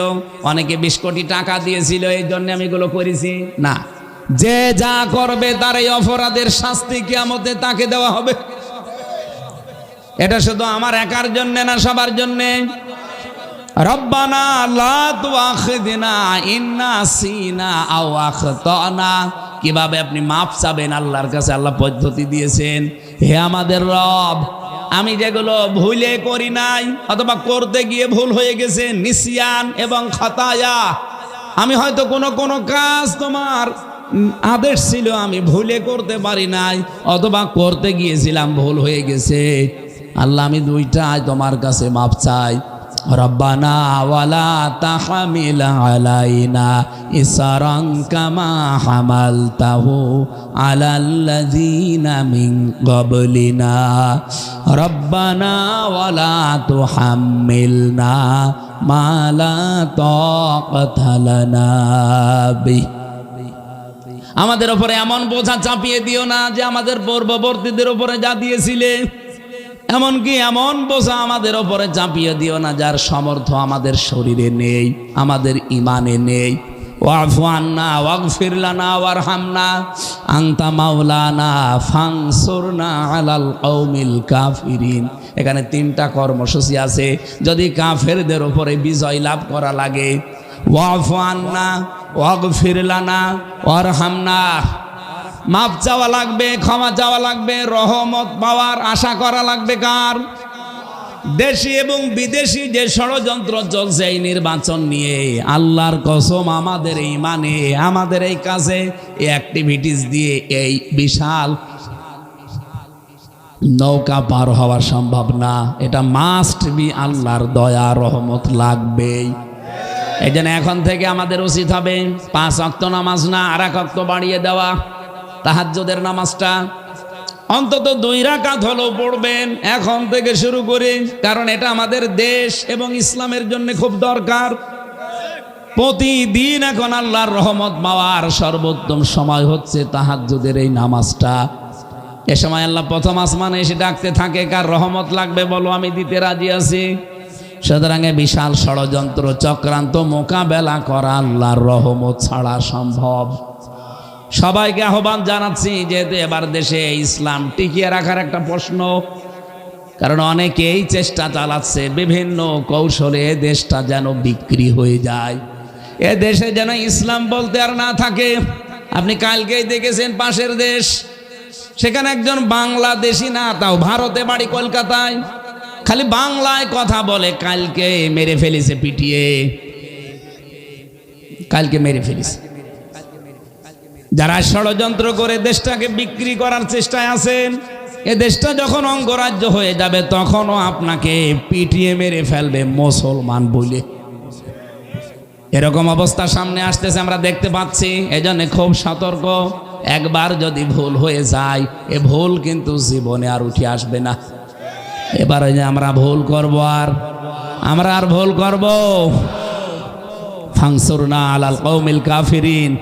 অনেকে 20 কোটি টাকা দিয়েছিল এই জন্য আমি এগুলো করেছি, না। যে যা করবে তার এই অপরাধের শাস্তি কিয়ামতে তাকে দেওয়া হবে। এটা শুধু আমার একার জন্য না, সবার জন্য। রব্বানা লা তুআখিযনা ইন নাসিনা আও আখতানা। কিভাবে আপনি মাফ চাবেন আল্লাহর কাছে, আল্লাহ পদ্ধতি দিয়েছেন। হে আমাদের রব, আমি যেগুলো ভুলে করি নাই অথবা করতে গিয়ে ভুল হয়ে গেছে, নিসিয়ান এবং খতায়া, আমি হয়তো কোনো কাজ তোমার আদেশ ছিল আমি ভুলে করতে পারি নাই, অথবা করতে গিয়েছিলাম ভুল হয়ে গেছে, আল্লাহ আমি দুইটাই তোমার কাছে মাফ চাই। রব্বানা ওয়ালা তাহমিল আলাইনা ইসরান কামা হামালতাহু আলাল্লাযিনা মিন ক্বাবলিনা রব্বানা ওয়ালা তুহাম্মিলনা মা লা তাকাতা লানা বিহি। আমাদের উপরে এমন বোঝা চাপিয়ে দিও না যে আমাদের পূর্ববর্তীদের উপরে যা দিয়েছিলে, এমনকি এমন বোঝা আমাদের ওপরে চাপিয়ে দিও না যার সামর্থ্য আমাদের শরীরে নেই, আমাদের ইমানে নেই। ওয়াফু আন্না ওয়াগফির লানা ওয়ারহামনা আনতা মাওলানা ফানসুরনা আলাল কওমিল কাফিরিন। এখানে 3টা কর্মসূচি আছে যদি কাফেরদের উপরে বিজয় লাভ করা লাগে। ওয়াফু আন্না ওয়াগফির লানা ওয়ারহামনা, মাপ চাওয়া লাগবে, ক্ষমা চাওয়া লাগবে, রহমত পাওয়ার আশা করা লাগবে কার? দেশি এবং বিদেশি যে ষড়যন্ত্র চলছে এই নির্বাচন নিয়ে, আল্লাহর কসম আমাদের এই মানে আমাদের এই কাজে এই অ্যাক্টিভিটিস দিয়ে এই বিশাল নৌকা পার হওয়া সম্ভব না। এটা মাস্ট বি, আল্লাহর দয়া রহমত লাগবেই। এই জন্য এখন থেকে আমাদের উচিত হবে 5 ওয়াক্ত নামাজ না, আর 1 ওয়াক্ত বাড়িয়ে দেওয়া। তাহাজ্জুদের নামাজটা অন্তত 2 রাকাত হলেও পড়বেন এখন থেকে শুরু করে, কারণ এটা আমাদের দেশ এবং ইসলামের জন্য খুব দরকার। প্রতিদিন এখন আল্লাহর রহমত পাওয়ার সর্বোত্তম সময় হচ্ছে তাহাজ্জুদের এই নামাজটা। এ সময় আল্লাহ প্রথম আসমানে এসে ডাকতে থাকে, কার রহমত লাগবে বলো, আমি দিতে রাজি আছি। সুতরাং বিশাল ষড়যন্ত্র চক্রান্ত মোকাবেলা করা আল্লাহর রহমত ছাড়া সম্ভব। সবাইকে আহ্বান জানাচ্ছি, যেহেতু এবার দেশে ইসলাম টিকিয়ে রাখার একটা প্রশ্ন, কারণ অনেকেই চেষ্টা চালাচ্ছে বিভিন্ন কৌশলে দেশটা যেন বিক্রি হয়ে যায়, এ দেশে যেন ইসলাম বলতে আর না থাকে। আপনি কালকেই দেখেছেন পাশের দেশ, সেখানে একজন বাংলাদেশি, না তাও ভারতে বাড়ি কলকাতায়, খালি বাংলায় কথা বলে, কালকে মেরে ফেলেছে পিটিয়ে, কালকে মেরে ফেলেছে। যারা ষড়যন্ত্র করে দেশটাকে বিক্রি করার চেষ্টায় আছেন, এ দেশটা যখন অঙ্গরাজ্য হয়ে যাবে তখনও আপনাকে পিটিয়ে মেরে ফেলবে মুসলমান বলে। এরকম অবস্থা সামনে আসতেছে, আমরা দেখতে পাচ্ছি। এজন্য খুব সতর্ক। একবার যদি ভুল হয়ে যায়, এ ভুল কিন্তু জীবনে আর উঠে আসবে না। এবারে যে আমরা ভুল করব, আমরা আর ভুল করব। ফানসুরনা আলাল কওমিল কাফিরিন,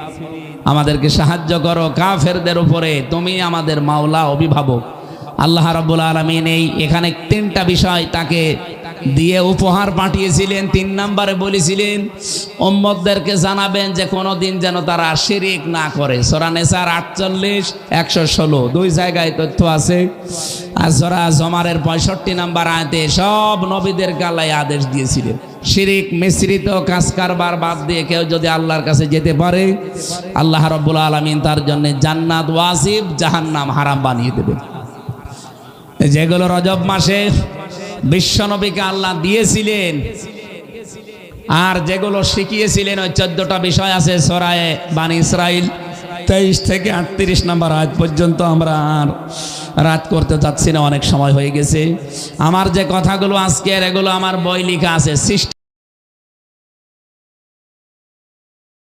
আমাদেরকে সাহায্য করো কাফেরদের উপরে, তুমি আমাদের মাওলা, অভিভাবক। আল্লাহ রাব্বুল আলামিন এখানে 3টা বিষয় তাকে দিয়ে উপহার পাঠিয়েছিলেন। 3 নম্বরে বলেছিলেন উম্মতদেরকে জানাবেন যে কোনোদিন যেন তারা শিরিক না করে। সূরা নিসার 48, 116 2 জায়গায় তথ্য আছে। আর সূরা জুমারের 65 নম্বর আয়াতে সব নবীদেরকে আল্লাহ আদেশ দিয়েছিলেন শিরিক মিশ্রিত কাজ কারবার বাদ দিয়ে কেউ যদি আল্লাহর কাছে যেতে পারে, আল্লাহ রাব্বুল আলামিন তার জন্য জান্নাত ওয়াজিব, জাহান্নাম হারাম বানিয়ে দেবেন। যেগুলো রজব মাসে বিশ্বনবীকে আল্লাহ দিয়েছিলেন, আর যেগুলো শিখিয়েছিলেন ওই 14টা বিষয় আছে সূরায়ে বানী ইসরাইল 23 থেকে 38 নম্বর আয়াত পর্যন্ত। আমরা আর রাত করতে চাচ্ছি না, অনেক সময় হয়ে গেছে। আমার যে কথাগুলো আজকের, এগুলো আমার বই লেখা আছে।